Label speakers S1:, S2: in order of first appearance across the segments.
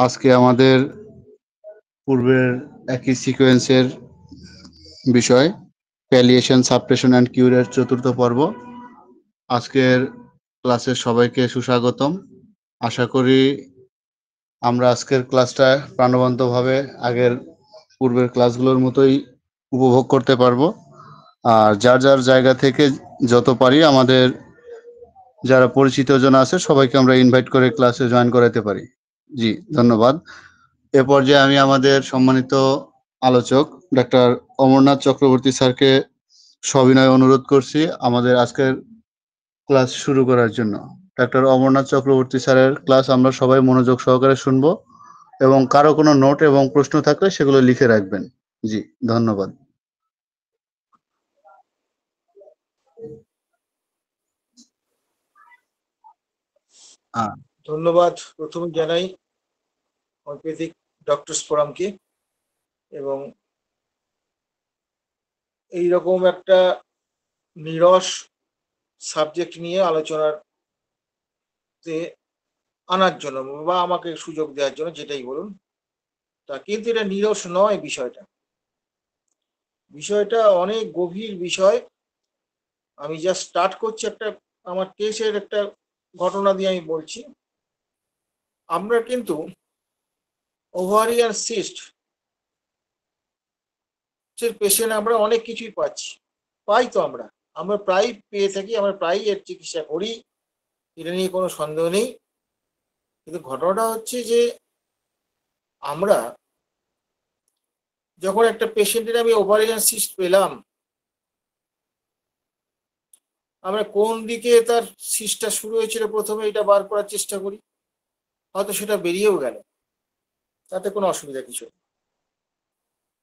S1: আজকে আমাদের পূর্বের একই সিকোয়েন্সের বিষয় প্যালিয়েশন, সাপ্রেশন অ্যান্ড কিউরের চতুর্থ পর্ব। আজকের ক্লাসের সবাইকে সুস্বাগতম। আশা করি আমরা আজকের ক্লাসটা প্রাণবন্তভাবে আগের পূর্বের ক্লাসগুলোর মতোই উপভোগ করতে পারবো। আর যার যার জায়গা থেকে যত পারি আমাদের যারা পরিচিত জন আছে সবাইকে আমরা ইনভাইট করে ক্লাসে জয়েন করাতে পারি। জি, ধন্যবাদ। এ পর্যায়ে আমি আমাদের সম্মানিত আলোচক ডক্টর অমরনাথ চক্রবর্তী স্যারকে সবিনয়ে অনুরোধ করছি আমাদের আজকের ক্লাস শুরু করার জন্য। ডক্টর অমরনাথ চক্রবর্তী স্যারের ক্লাস আমরা সবাই মনোযোগ সহকারে শুনবো এবং কারো কোনো নোট এবং প্রশ্ন থাকলে সেগুলো লিখে রাখবেন। জি, ধন্যবাদ।
S2: ধন্যবাদ প্রথমে জানাই অর্পেদিক ডক্টরস ফোরামকে, এবং এইরকম একটা নিরস সাবজেক্ট নিয়ে আলোচনার আনার জন্য বা আমাকে সুযোগ দেওয়ার জন্য, যেটাই বলুন তা। কিন্তু এটা নিরস নয়, বিষয়টা অনেক গভীর বিষয়। আমি জাস্ট স্টার্ট করছি একটা আমার কেসের একটা ঘটনা দিয়ে আমি বলছি। আমরা কিন্তু ওভারিয়ান সিস্ট পেশেন্ট আমরা অনেক কিছুই পাই তো আমরা প্রায় পেয়ে থাকি, আমরা প্রায় এর চিকিৎসা করি, এটা নিয়ে কোনো সন্দেহ নেই। কিন্তু ঘটনাটা হচ্ছে যে আমরা যখন একটা পেশেন্টের আমি ওভারিয়ান সিস্ট পেলাম, আমরা কোন দিকে তার সিস্টটা শুরু হয়েছিল প্রথমে এটা বার করার চেষ্টা করি, হয়তো সেটা বেরিয়েও গেল, তাতে কোনো অসুবিধা কিছু নেই।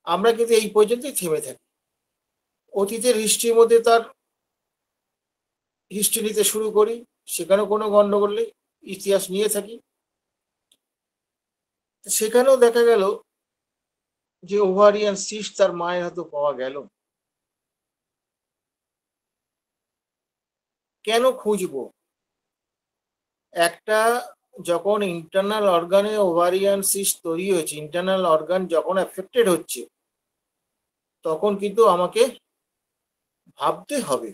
S2: আমরা কিন্তু এই পর্যন্তই থেমে থাকি, অতীতের হিস্ট্রির মধ্যে তার হিস্ট্রি নিতে শুরু করি, সেখানেও কোনো গন্ডগোল নেই, ইতিহাস নিয়ে থাকি। সেখানেও দেখা গেল যে ওভারিয়ান সিস্ট তার মায়ের হাতে পাওয়া গেল। কেন খুঁজবো? একটা যখন ইন্টারনাল অর্গানে ওভারিয়ান সিস্ট তৈরি হয়েছে, ইন্টারনাল অর্গান যখন এফেক্টেড হচ্ছে, তখন কিন্তু আমাকে ভাবতে হবে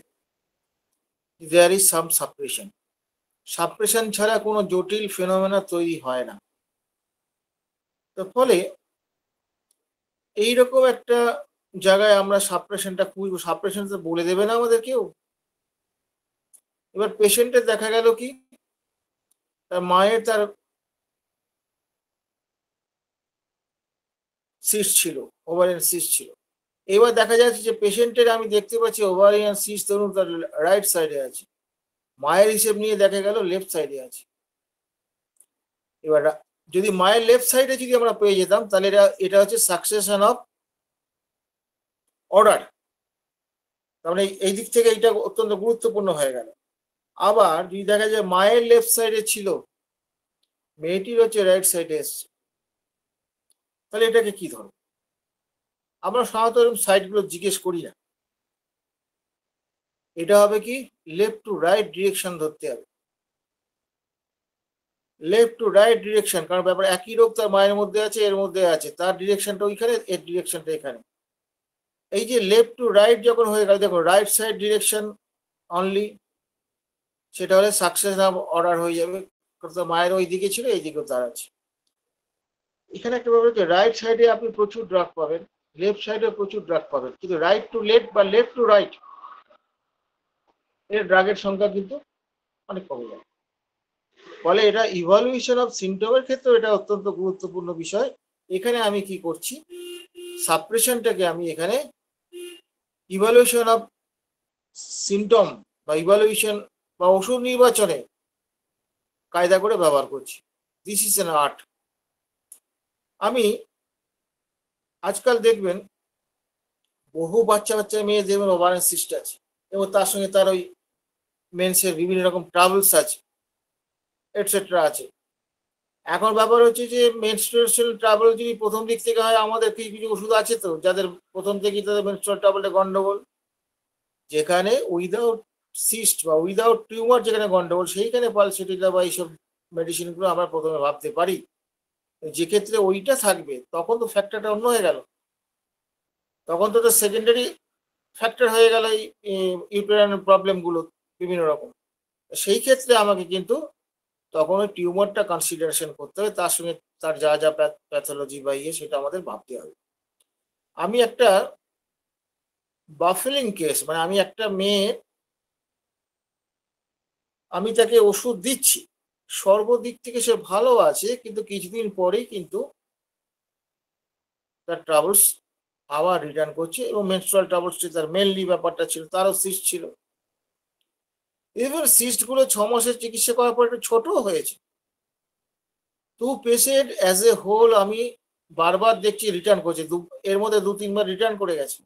S2: দেয়ার ইজ সাম সাপ্রেশন ছাড়া কোনো জটিল ফেনোমেনা তৈরি হয় না। তো ফলে এইরকম একটা জায়গায় আমরা সাপ্রেশনটা খুঁজবো, সাপ্রেশন তো বলে দেবে না আমাদের কেউ। এবার পেশেন্টের দেখা গেল কি তার মায়ের তার সিস্ট ছিল, ওভারিয়ান সিস্ট ছিল। এবার দেখা যাচ্ছে যে পেশেন্টের আমি দেখতে পাচ্ছি ওভারিয়ান সিস্ট ধরুন তার রাইট সাইডে আছে, মায়ের হিসেব নিয়ে দেখা গেল লেফট সাইডে আছে। এবার যদি মায়ের লেফট সাইডে যদি আমরা পেয়ে যেতাম, তাহলে এটা হচ্ছে সাকসেশন অফ অর্ডার, তার মানে এই দিক থেকে এটা অত্যন্ত গুরুত্বপূর্ণ হয়ে গেল। আবার যদি দেখা যায় মায়ের লেফট সাইডে ছিল, মেয়েটির হচ্ছে রাইট সাইডে এসছে, তাহলে এটাকে কি ধরো? আমরা সাধারণত সাইডগুলো জিজ্ঞেস করি না, এটা হবে কি লেফট টু রাইট ডিরেকশন ধরতে হবে, লেফট টু রাইট ডিরেকশন, কারণ ব্যাপার একই রোগ তার মায়ের মধ্যে আছে, এর মধ্যে আছে, তার ডিরেকশনটা ওইখানে, এর ডিরেকশনটা এখানে। এই যে লেফট টু রাইট যখন হয়ে গেল, দেখো রাইট সাইড ডিরেকশন অনলি, সেটা হলে সাকসেস অফ অর্ডার হয়ে যাবে, তার মায়ের ওই দিকে ছিল, এই দিকেও তার আছে। এখানে একটা ব্যাপার হচ্ছে রাইট সাইডে আপনি প্রচুর ড্রাগ পাবেন, লেফট সাইডে প্রচুর ড্রাগ পাবেন, কিন্তু রাইট টু লেফট বা লেফট টু রাইট এর ড্রাগের সংখ্যা কিন্তু অনেক কমে যায়। ফলে এটা ইভালুয়েশন অফ সিমটমের ক্ষেত্রে এটা অত্যন্ত গুরুত্বপূর্ণ বিষয়। এখানে আমি কি করছি, সাপ্রেশনটাকে আমি এখানে ইভালুয়েশন অফ সিমটম বা ইভালুয়েশন বা ওষুধ নির্বাচনে কায়দা করে ব্যবহার করছি। This is an art. আমি আজকাল দেখবেন বহু বাচ্চা মেয়ে দেখবেন ওভারিয়ান সিস্ট আছে, এবং তার সঙ্গে তার ওই মেন্সের বিভিন্ন রকম ট্রাভেলস আছে, এটসেট্রা আছে। এখন ব্যাপার হচ্ছে যে মেনস্ট্রুয়েশন ট্রাবল যদি প্রথম দিক থেকে হয়, আমাদের কিছু কিছু ওষুধ আছে তো যাদের প্রথম থেকেই তাদের মেনস্ট্রুয়াল ট্রাবলটা গন্ডগোল, যেখানে উইদাউট সিস্ট বা উইদাউট টিউমার যেখানে গন্ডগোল, সেইখানে পালসেটিলা বা এইসব মেডিসিনগুলো আমরা প্রথমে ভাবতে পারি। যে ক্ষেত্রে ওইটা থাকবে তখন তো ফ্যাক্টরটা অন্য হয়ে গেল, তখন তো সেকেন্ডারি ফ্যাক্টর হয়ে গেল এই ইউটেরাইন প্রবলেমগুলো বিভিন্ন রকম। সেই ক্ষেত্রে আমাকে কিন্তু তখন ওই টিউমারটা কনসিডারেশন করতে হবে, তার সঙ্গে তার যা যা প্যাথোলজি বা ইয়ে সেটা আমাদের ভাবতে হবে। আমি একটা বাফেলিং কেস, মানে আমি একটা মেয়ে, আমি তাকে ওষুধ দিচ্ছি, সর্বদিক থেকে সে ভালো আছে, কিন্তু কিছুদিন পরেই কিন্তু তার ট্রাবলস আবার রিটার্ন করছে, এবং মেনস্ট্রুয়াল ট্রাবলস তার মেনলি ব্যাপারটা ছিল, তারও সিস্ট ছিল। এবার সিস্ট গুলো 6 মাসের চিকিৎসা করার পর একটু ছোট হয়েছে। তো পেশেন্ট অ্যাজ এ হোল আমি বারবার দেখছি রিটার্ন করছে, এর মধ্যে 2-3 বার রিটার্ন করে গেছে।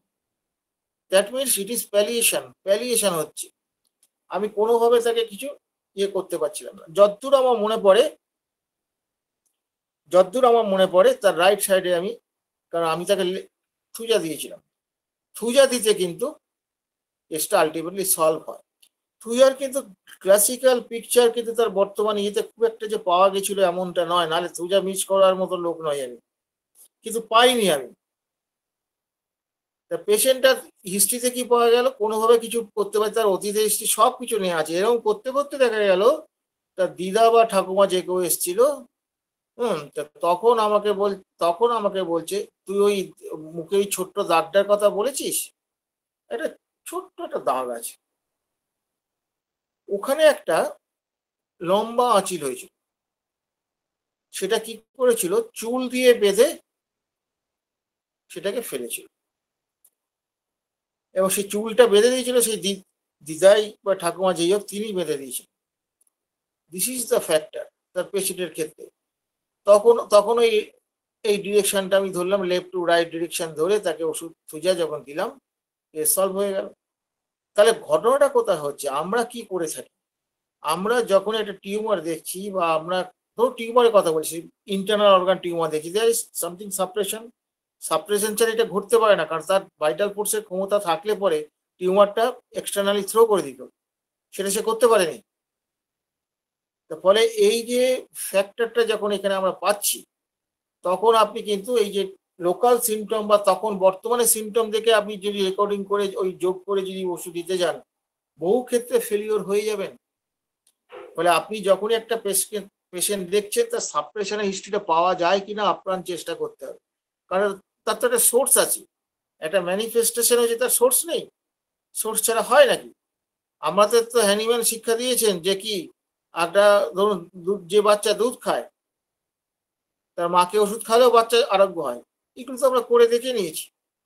S2: দ্যাট মিনস ইট ইজ প্যালিয়েশন হচ্ছে। আমি কোনোভাবে তাকে কিছু ইয়ে করতে পারছিলাম না। যতদূর আমার মনে পড়ে তার রাইট সাইডে আমি, কারণ আমি তাকে থুজা দিয়েছিলাম, থুজা দিতে কিন্তু কেসটা আলটিমেটলি সলভ হয়। থুজার কিন্তু ক্লাসিক্যাল পিকচার কিন্তু তার বর্তমান ইয়েতে খুব একটা যে পাওয়া গেছিল এমনটা নয়, নাহলে থুজা মিস করার মতো লোক নয় আমি, কিন্তু পাইনি আমি। তা পেশেন্টটার হিস্ট্রিতে কি পাওয়া গেল, কোনোভাবে কিছু করতে পারে, তার অতীতের হিস্ট্রি সব কিছু নিয়ে আছে, এরকম করতে করতে দেখা গেল তার দিদা বা ঠাকুমা যে কেউ এসেছিল, তখন আমাকে বলছে, তুই ওই মুখে ওই ছোট্ট দাগটার কথা বলেছিস, একটা ছোট্ট একটা দাগ আছে, ওখানে একটা লম্বা আঁচিল হয়েছিল, সেটা কি করেছিল, চুল দিয়ে বেঁধে সেটাকে ফেলেছিল, এবং সেই চুলটা বেঁধে দিয়েছিল সেই দিদাই বা ঠাকুমা যেই হোক তিনি বেঁধে দিয়েছিল। দিস ইজ দ্য ফ্যাক্টর তার পেশেন্টের ক্ষেত্রে। তখন এই ডিরেকশনটা আমি ধরলাম, লেফট টু রাইট ডিরেকশন ধরে তাকে ওষুধ থুজা যখন দিলাম, কেস সলভ হয়ে গেল। তাহলে ঘটনাটা কোথায় হচ্ছে, আমরা কি করে থাকি, আমরা যখন একটা টিউমার দেখছি, বা আমরা ধরো টিউমারের কথা বলছি, ইন্টারনাল অর্গান টিউমার দেখছি, দেয়ার ইজ সামথিং সাপ্রেশন ছাড়া এটা ঘটতে পারে না, কারণ তার ভাইটাল ফোর্সের ক্ষমতা থাকলে পরে টিউমারটা এক্সটার্নালি থ্রো করে দিত, সেটা সে করতে পারেনি। ফলে এই যে ফ্যাক্টরটা যখন এখানে আমরা পাচ্ছি, তখন আপনি কিন্তু এই যে লোকাল সিমটম বা তখন বর্তমানে সিমটম দেখে আপনি যদি রেকর্ডিং করে ওই যোগ করে যদি ওষুধ দিতে যান, বহু ক্ষেত্রে ফেলিওর হয়ে যাবেন। ফলে আপনি যখনই একটা পেশেন্ট দেখছেন, তার সাপ্রেশনের হিস্ট্রিটা পাওয়া যায় কিনা আপ্রাণ চেষ্টা করতে হবে, কারণ তার তো একটা সোর্স আছে, একটা ম্যানিফেস্টেশন হয়েছে, তার সোর্স নেই, সোর্স ছাড়া হয় নাকি? আমাদের তো হ্যানিম্যান শিক্ষা দিয়েছেন যে কি, একটা ধরুন যে বাচ্চা দুধ খায়, তার মাকে ওষুধ খাওয়ালেও বাচ্চা আরোগ্য হয়, এগুলো তো আমরা করে দেখে নিয়েছি।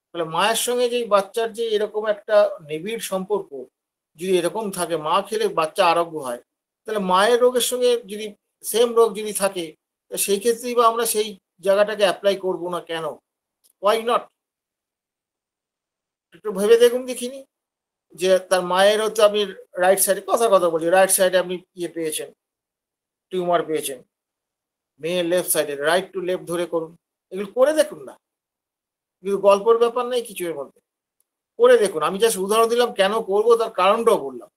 S2: তাহলে মায়ের সঙ্গে যে বাচ্চার যে এরকম একটা নিবিড় সম্পর্ক যদি এরকম থাকে, মা খেলে বাচ্চা আরোগ্য হয়, তাহলে মায়ের রোগের সঙ্গে যদি সেম রোগ যদি থাকে, সেই ক্ষেত্রেই বা আমরা সেই জায়গাটাকে অ্যাপ্লাই করবো না কেন? Why not? একটু ভেবে দেখুন দেখিনি, যে তার মায়ের হচ্ছে আপনি রাইট সাইডে কথা বলছি, রাইট সাইডে আপনি ইয়ে পেয়েছেন, টিউমার পেয়েছেন, মেয়ের লেফট সাইডে, রাইট টু লেফট ধরে করুন, এগুলো করে দেখুন না, কিন্তু গল্পের ব্যাপার নেই কিছু এর মধ্যে, করে দেখুন। আমি জাস্ট উদাহরণ দিলাম, কেন করবো তার কারণটাও বললাম।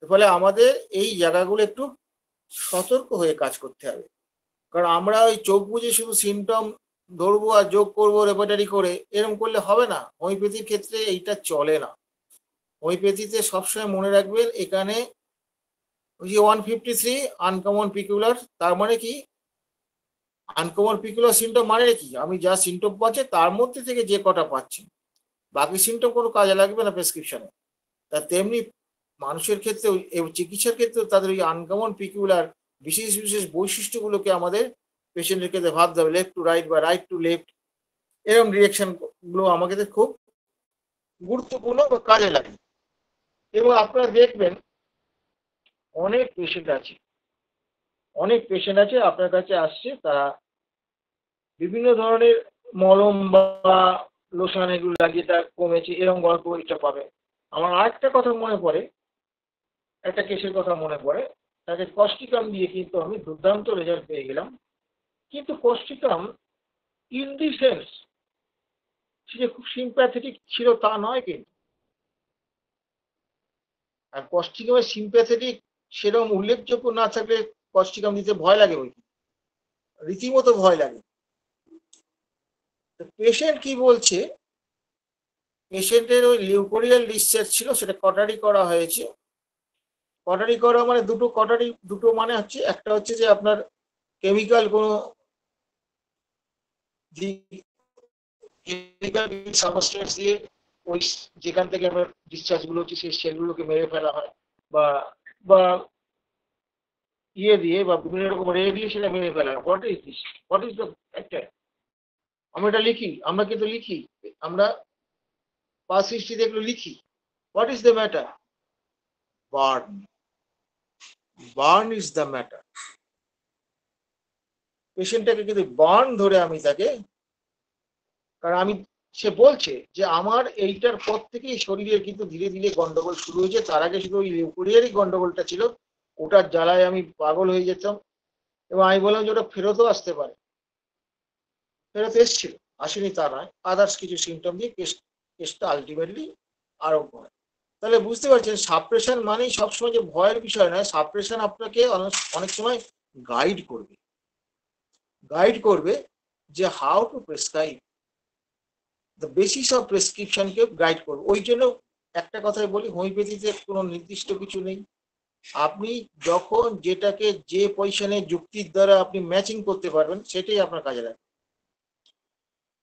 S2: ফলে আমাদের এই জায়গাগুলো একটু সতর্ক হয়ে কাজ করতে হবে, কারণ আমরা ওই চোখ বুঝে শুধু সিমটম ধরবো আর যোগ করবো রেপার্টারি করে, এরকম করলে হবে না। হোমিওপ্যাথির ক্ষেত্রে এইটা চলে না। হোমিওপ্যাথিতে সবসময় মনে রাখবেন, এখানে ওই যে 153 আনকমন পিকুলার, তার মানে কি, আনকমন পিকুলার সিমটম মানে কি, আমি যা সিমটম পাচ্ছি তার মধ্যে থেকে যে কটা পাচ্ছি, বাকি সিমটম কোনো কাজে লাগবে না প্রেসক্রিপশনে। তা তেমনি মানুষের ক্ষেত্রে চিকিৎসার ক্ষেত্রে তাদের ওই আনকমন পিকুলার বিশেষ বিশেষ বৈশিষ্ট্যগুলোকে আমাদের পেশেন্টের ক্ষেত্রে ভাবতে হবে, লেফট টু রাইট বা রাইট টু লেফট, এরকম ডিরেকশন গুলো আমাদের খুব গুরুত্বপূর্ণ বা কাজে লাগে। এবং আপনারা দেখবেন অনেক পেশেন্ট আছে আপনার কাছে আসছে, তারা বিভিন্ন ধরনের মলম বা লোশন এগুলো লাগিয়ে তার কমেছে, এরকম গল্প এটা পাবে। আমার আরেকটা কথা মনে পড়ে, একটা কেসের কথা মনে পড়ে, তাকে কস্টিকাম দিয়ে কিন্তু আমি দুর্দান্ত রেজাল্ট পেয়ে গেলাম। কিন্তু কস্টিকাম ইন দি সেন্স সে যে খুব সিম্প্যাথেটিক ছিল তা নয় কিন্তু। আর কস্টিকামের সিম্প্যাথেটিক সেরকম উল্লেখযোগ্য না থাকলে কস্টিকাম দিতে ভয় লাগে বই। রীতিমতো ভয় লাগে। পেশেন্ট কি বলছে, পেশেন্টের ওই লিউকোরিয়াল ডিসচার্জ ছিল, সেটা কটারি করা হয়েছে। কটারি করা মানে দুটো মানে হচ্ছে, একটা হচ্ছে যে আপনার কেমিক্যাল কোনো সাবস্টেন্স দিয়ে ওই যেখান থেকে আমার ডিসচার্জ গুলো হচ্ছে সেই সেলগুলোকে মেরে ফেলা হয়, বা বা ইয়ে দিয়ে বা বিভিন্ন রকম রেডিয়েশনে মেরে ফেলা হয়। What is the factor? আমরা কিন্তু লিখি, আমরা পাস হিস্ট্রিতে এগুলো লিখি। What is the matter? Burn. Burn is the matter. পেশেন্টটাকে কিন্তু বার্ন ধরে আমি তাকে, কারণ সে বলছে যে আমার এইটার পর থেকেই শরীরের কিন্তু ধীরে ধীরে গন্ডগোল শুরু হয়েছে। তার আগে শুধু ওই লিউকোরিয়ারই গন্ডগোলটা ছিল, ওটার জ্বালায় আমি পাগল হয়ে যেতাম। এবং আমি বললাম যে ওটা ফেরতও আসতে পারে। ফেরত এসেছিল, আসেনি তা নয়, আদার্স কিছু সিমটম দিয়ে কেসটা আলটিমেটলি আরম্ভ হয়। তাহলে বুঝতে পারছেন, সাপ্রেশন মানেই সবসময় যে ভয়ের বিষয় নয়। সাপ্রেশন আপনাকে অনেক সময় গাইড করবে যে how to prescribe, the basis of প্রেসক্রিপশনকে গাইড করবে। ওই জন্য একটা কথাই বলি, হোমিওপ্যাথিতে কোনো নির্দিষ্ট কিছু নেই। আপনি যখন যেটাকে যে পজিশনে যুক্তির দ্বারা আপনি ম্যাচিং করতে পারবেন, সেটাই আপনার কাজে লাগবে।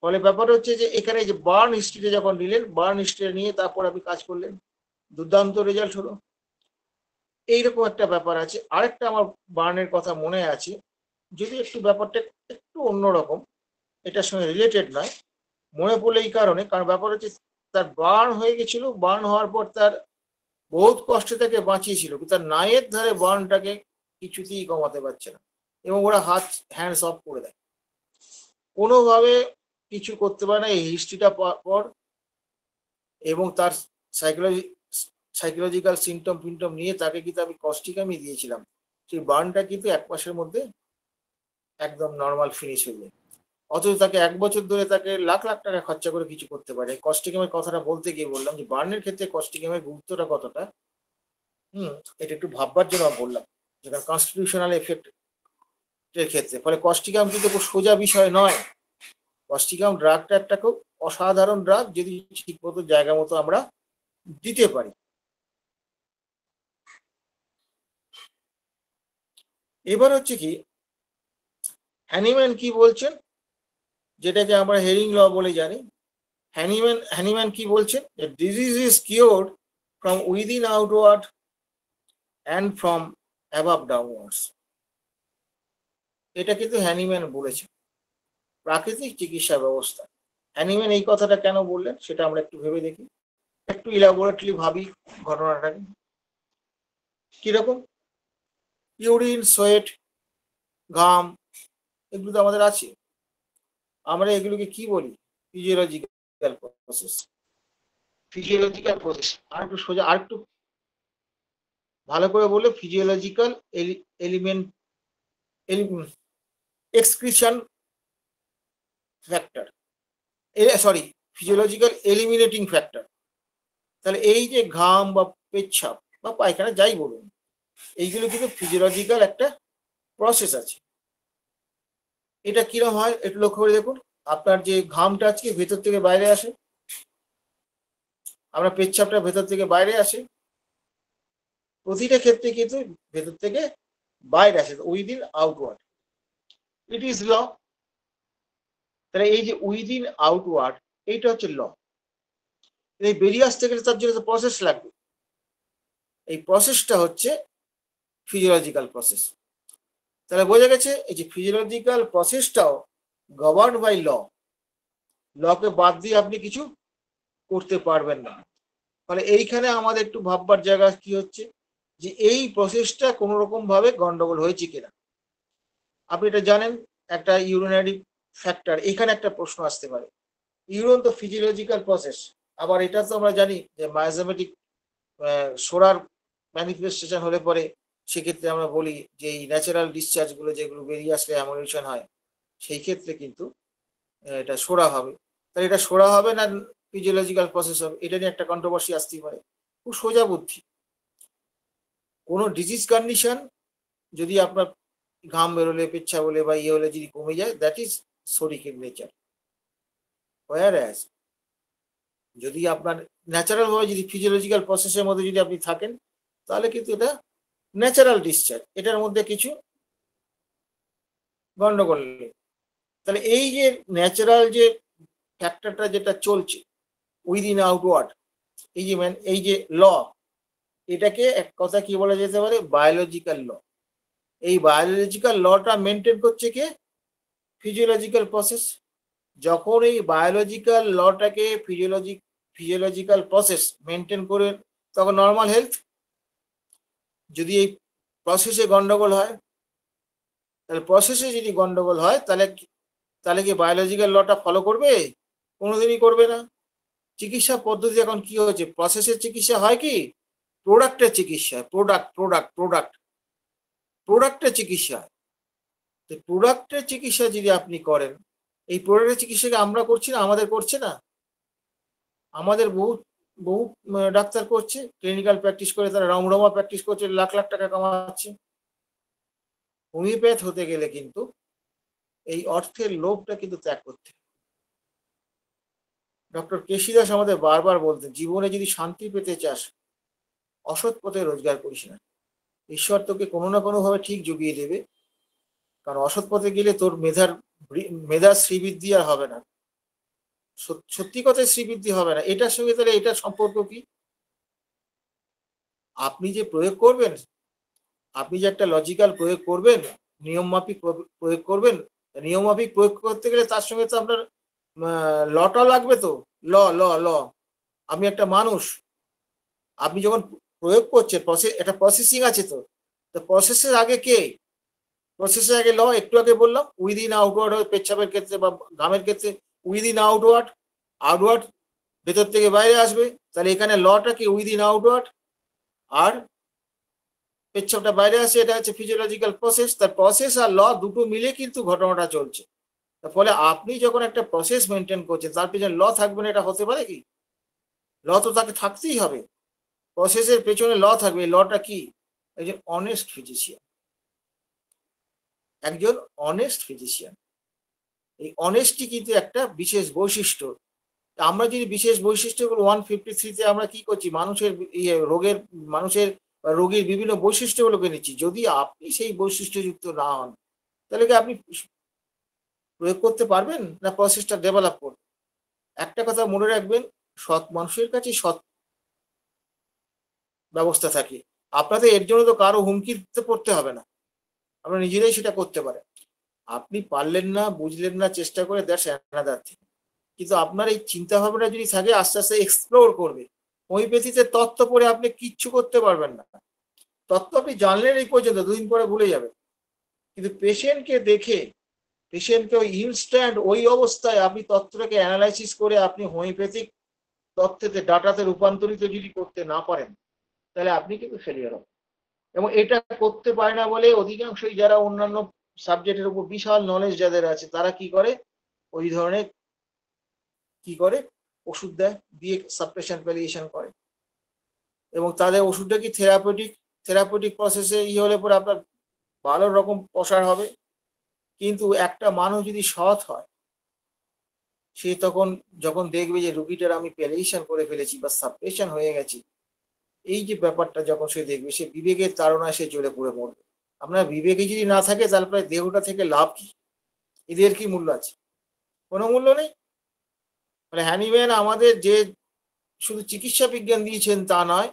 S2: ফলে ব্যাপার হচ্ছে যে এখানে যে বার্ন হিস্ট্রিটা যখন নিলেন, বার্ন হিস্ট্রি নিয়ে তারপর আপনি কাজ করলেন, দুর্দান্ত রেজাল্ট হলো। এইরকম একটা ব্যাপার আছে। আরেকটা আমার বার্নের কথা মনে আছে, যদি একটু ব্যাপারটা একটু অন্যরকম, এটার সঙ্গে রিলেটেড নয়, মনে পড়লে এই কারণ ব্যাপার হচ্ছে তার বার্ন হয়ে গেছিল। বার্ন হওয়ার পর তার বহুত কষ্টে তাকে বাঁচিয়েছিল, তার নায়ের ধারে বার্নটাকে কিছুতেই কমাতে পারছে না, এবং ওরা হ্যান্ডস অফ করে দেয়, কোনোভাবে কিছু করতে পারে না। এই হিস্ট্রিটা পর এবং তার সাইকোলজিক্যাল সিমটম নিয়ে তাকে কিন্তু আমি কস্টিকামি দিয়েছিলাম, সেই বার্নটা কিন্তু এক মাসের মধ্যে একদম নর্মাল ফিনিশ হয়ে যায়। অথচ তাকে 1 বছর ধরে তাকে লাখ লাখ টাকা খরচা করে কিছু করতে পারে। কস্টিকামের কথাটা বলতে গিয়ে বললাম যে বার্নের ক্ষেত্রে কস্টিকামের গুরুত্বটা কতটা, এটা একটু ভাববার জন্য বললাম, যেটা কনস্টিটিউশনাল এফেক্ট এর ক্ষেত্রে। ফলে কস্টিকাম কিন্তু খুব সোজা বিষয় নয়। কস্টিকাম ড্রাগটা একটা খুব অসাধারণ ড্রাগ, যদি ঠিক মতো জায়গা মতো আমরা দিতে পারি। এবার হচ্ছে কি, হ্যানিম্যান কি বলছেন, যেটাকে আমরা হেরিং ল বলে জানি। হ্যানিম্যান কি বলছেন, disease is cured from within outward and from above downwards. এটা কিন্তু হ্যানিম্যান বলেছেন, প্রাকৃতিক চিকিৎসা ব্যবস্থা। হ্যানিম্যান এই কথাটা কেন বললেন সেটা আমরা একটু ভেবে দেখি, একটু ইলাবোরেটলি ভাবি ঘটনাটাকে। কিরকম? ইউরিন, সোয়েট, ঘাম, এগুলো তো আমাদের আছে। আমরা এগুলোকে কি বলি? Physiological process. ফিজিওলজিক্যাল প্রসেস আর একটু সোজা, আর একটু ভালো করে বলে, physiological element excretion factor, sorry, physiological eliminating factor. তাহলে এই যে ঘাম বা পেচ্ছাপ বা পায়খানা যাই বলুন, এইগুলো কিন্তু ফিজিওলজিক্যাল একটা প্রসেস আছে। এটা কিরকম হয় একটু লক্ষ্য করে দেখুন। আপনার যে ঘামটা আজকে ভেতর থেকে বাইরে আসে, আপনার পেচ্ছাপটা ভেতর থেকে বাইরে আসে, প্রতিটা ক্ষেত্রে কিন্তু ভেতর থেকে বাইরে আসে, within outward, it is law. তাহলে এই যে উইদিন আউটওয়ার্ড, এইটা হচ্ছে ল। এই বেরিয়ে আসতে গেলে তার জন্য প্রসেস লাগবে, এই প্রসেসটা হচ্ছে ফিজিওলজিক্যাল প্রসেস। তাহলে বোঝা গেছে এই যে ফিজিওলজিক্যাল প্রসেসটাও গভর্ন বাই ল। লকে বাদ দিয়ে আপনি কিছু করতে পারবেন না। ফলে এইখানে আমাদের একটু ভাববার জায়গা কি হচ্ছে, যে এই প্রসেসটা কোনো রকম ভাবে গন্ডগোল হয়েছে কিনা। আপনি এটা জানেন, একটা ইউরিনারি ফ্যাক্টর, এখানে একটা প্রশ্ন আসতে পারে। ইউরিন তো ফিজিওলজিক্যাল প্রসেস, আবার এটা তো আমরা জানি যে মায়োজেমেটিক সোরার ম্যানিফেস্টেশন হলে পরে সেক্ষেত্রে আমরা বলি যে এই ন্যাচারাল ডিসচার্জ গুলো যেগুলো বেরিয়ে আসলে অ্যামোনেশন হয়, সেই ক্ষেত্রে কিন্তু এটা সোরা হবে। তাহলে এটা সোরা হবে না ফিজিওলজিক্যাল প্রসেস হবে, এটা নিয়ে একটা কন্ট্রোভার্সি আসতেই পারে। খুব সোজা বুদ্ধি, কোনো ডিজিজ কন্ডিশন যদি আপনার ঘাম বেরোলে, পেচ্ছাপ হলে বা ইয়ে হলে যদি কমে যায়, দ্যাট ইজ সোডিক ইন নেচার। হোয়ারঅ্যাজ যদি আপনার ন্যাচারাল ভাবে যদি ফিজিওলজিক্যাল প্রসেসের মধ্যে যদি আপনি থাকেন, তাহলে কিন্তু এটা ন্যাচারাল ডিসচার্জ, এটার মধ্যে কিছু গন্ডগোল নেই। তাহলে এই যে ন্যাচারাল যে ফ্যাক্টরটা যেটা চলছে উইদিন আউটওয়ার্ড, এই যে ল, এটাকে এক কথা কি বলা যেতে পারে, বায়োলজিক্যাল ল। এই বায়োলজিক্যাল লটা মেনটেন করছে কে? Physiological process. যখন এই বায়োলজিক্যাল লটাকে ফিজিওলজিক্যাল প্রসেস মেনটেন করে, তখন নর্মাল হেলথ। যদি এই প্রসেসে গন্ডগোল হয়, তাহলে প্রসেসে যদি গন্ডগোল হয়, তাহলে কি বায়োলজিক্যাল লটা ফলো করবে? কোনোদিনই করবে না। চিকিৎসা পদ্ধতি এখন কি হয়েছে, প্রসেসের চিকিৎসা হয় কি, প্রোডাক্টের চিকিৎসা, প্রোডাক্টের চিকিৎসা। তো প্রোডাক্টের চিকিৎসা যদি আপনি করেন, এই প্রোডাক্টের চিকিৎসাকে আমরা করছি না, আমাদের করছে না, আমাদের বহু বহু ডাক্তার করছে, ক্লিনিক্যাল প্র্যাকটিস করে তারা রমরমা প্র্যাকটিস করছে, লাখ লাখ টাকা কামাচ্ছে। হোমিওপ্যাথ হতে গেলে কিন্তু এই অর্থের লোভটা কিন্তু ত্যাগ করতে। ডক্টর কেশি দাস আমাদের বারবার বলতেন, জীবনে যদি শান্তি পেতে চাস, অসৎ পথে রোজগার করিস না। ঈশ্বর তোকে কোনো না কোনো ভাবে ঠিক জুগিয়ে দেবে, কারণ অসৎ পথে গেলে তোর মেধার শ্রীবৃদ্ধি আর হবে না, সত্যি কথায় শ্রীবৃদ্ধি হবে না। এটার সঙ্গে তাহলে এটার সম্পর্ক কি? আপনি যে প্রয়োগ করবেন, আপনি যে একটা লজিক্যাল প্রয়োগ করবেন, নিয়ম মাফিক প্রয়োগ করবেন, নিয়ম মাফিক প্রয়োগ করতে গেলে তার সঙ্গে তো আপনার লটা লাগবে। তো ল ল ল আমি একটা মানুষ, আপনি যখন প্রয়োগ করছেন, একটা প্রসেসিং আছে। তো প্রসেসের আগে কে? প্রসেসের আগে ল, একটু আগে বললাম উইদিন আউটওয়ার্ড হয় পেচ্ছাপের ক্ষেত্রে বা ঘামের ক্ষেত্রে, উইদিন আউটওয়ার্ড, আউটওয়ার্ড ভেতর থেকে বাইরে আসবে। তাহলে এখানে লটা কি, উইদিন আউটওয়ার্ড, আর পেচ্ছাপটা বাইরে আসে, এটা হচ্ছে ফিজিওলজিক্যাল প্রসেস। তার প্রসেস আর ল দুটো মিলে কিন্তু ঘটনাটা চলছে। তার ফলে আপনি যখন একটা প্রসেস মেনটেন করছেন, তার পেছনে ল থাকবে না, এটা হতে পারে কি? ল তো তাকে থাকতেই হবে, প্রসেসের পেছনে ল থাকবে। লটা কি? একজন অনেস্ট ফিজিশিয়ান, একজন অনেস্ট ফিজিশিয়ান। এই অনেস্টি কিন্তু একটা বিশেষ বৈশিষ্ট্য। আমরা যদি বিশেষ বৈশিষ্ট্যগুলো 153-তে আমরা কি করছি, মানুষের রোগীর বিভিন্ন বৈশিষ্ট্যগুলোকে নিচ্ছি। যদি আপনি সেই বৈশিষ্ট্যযুক্ত না হন, তাহলে কি আপনি প্রয়োগ করতে পারবেন না প্রসেসটা ডেভেলপ করবেন? একটা কথা মনে রাখবেন, সৎ মানুষের কাছে সৎ ব্যবস্থা থাকে। আপনাদের এর জন্য তো কারো হুমকিতে পড়তে হবে না, আপনারা নিজেরাই সেটা করতে পারেন। আপনি পারলেন না, বুঝলেন না, চেষ্টা করে দ্যাটস অ্যানাদার থিং। কিন্তু আপনার এই চিন্তা ভাবনা যদি থাকে, আস্তে আস্তে এক্সপ্লোর করবে। হোমিওপ্যাথিতে তত্ত্ব পড়ে আপনি কিচ্ছু করতে পারবেন না। তত্ত্ব আপনি জানলেন এই পর্যন্ত, দুদিন পরে ভুলে যাবেন। কিন্তু পেশেন্টকে দেখে, পেশেন্টকে ওই ইনস্ট্যান্ট ওই অবস্থায় আপনি তত্ত্বটাকে অ্যানালাইসিস করে আপনি হোমিওপ্যাথিক তত্ত্বেতে, ডাটাতে রূপান্তরিত যদি করতে না পারেন, তাহলে আপনি কিন্তু ফেলিয়ার হবেন। এবং এটা করতে পারে না বলে অধিকাংশই যারা অন্যান্য সাবজেক্টের উপর বিশাল নলেজ যাদের আছে, তারা কি করে, ওই ধরনের কি করে, ওষুধ দেয়, দিয়ে সাপ্রেশন প্যালিয়েশন করে। এবং তাদের ওষুধটা কি থেরাপিউটিক প্রসেসে হলে পরে আপনার ভালো রকম প্রসার হবে। কিন্তু একটা মানুষ যদি সৎ হয়, সে তখন যখন দেখবে যে রুগীটার আমি প্যালিয়েশন করে ফেলেছি বা সাপ্রেশন হয়ে গেছি, এই যে ব্যাপারটা যখন সে দেখবে, সে বিবেকের তাড়নায় সে জ্বলে পড়ে মরবে। আপনার বিবেকে যদি না থাকে, তাহলে দেহটা থেকে লাভ কি? এদের কি মূল্য আছে? কোনো মূল্য নেই। মানে হ্যানিম্যান আমাদের যে শুধু চিকিৎসা বিজ্ঞান দিয়েছেন তা নয়,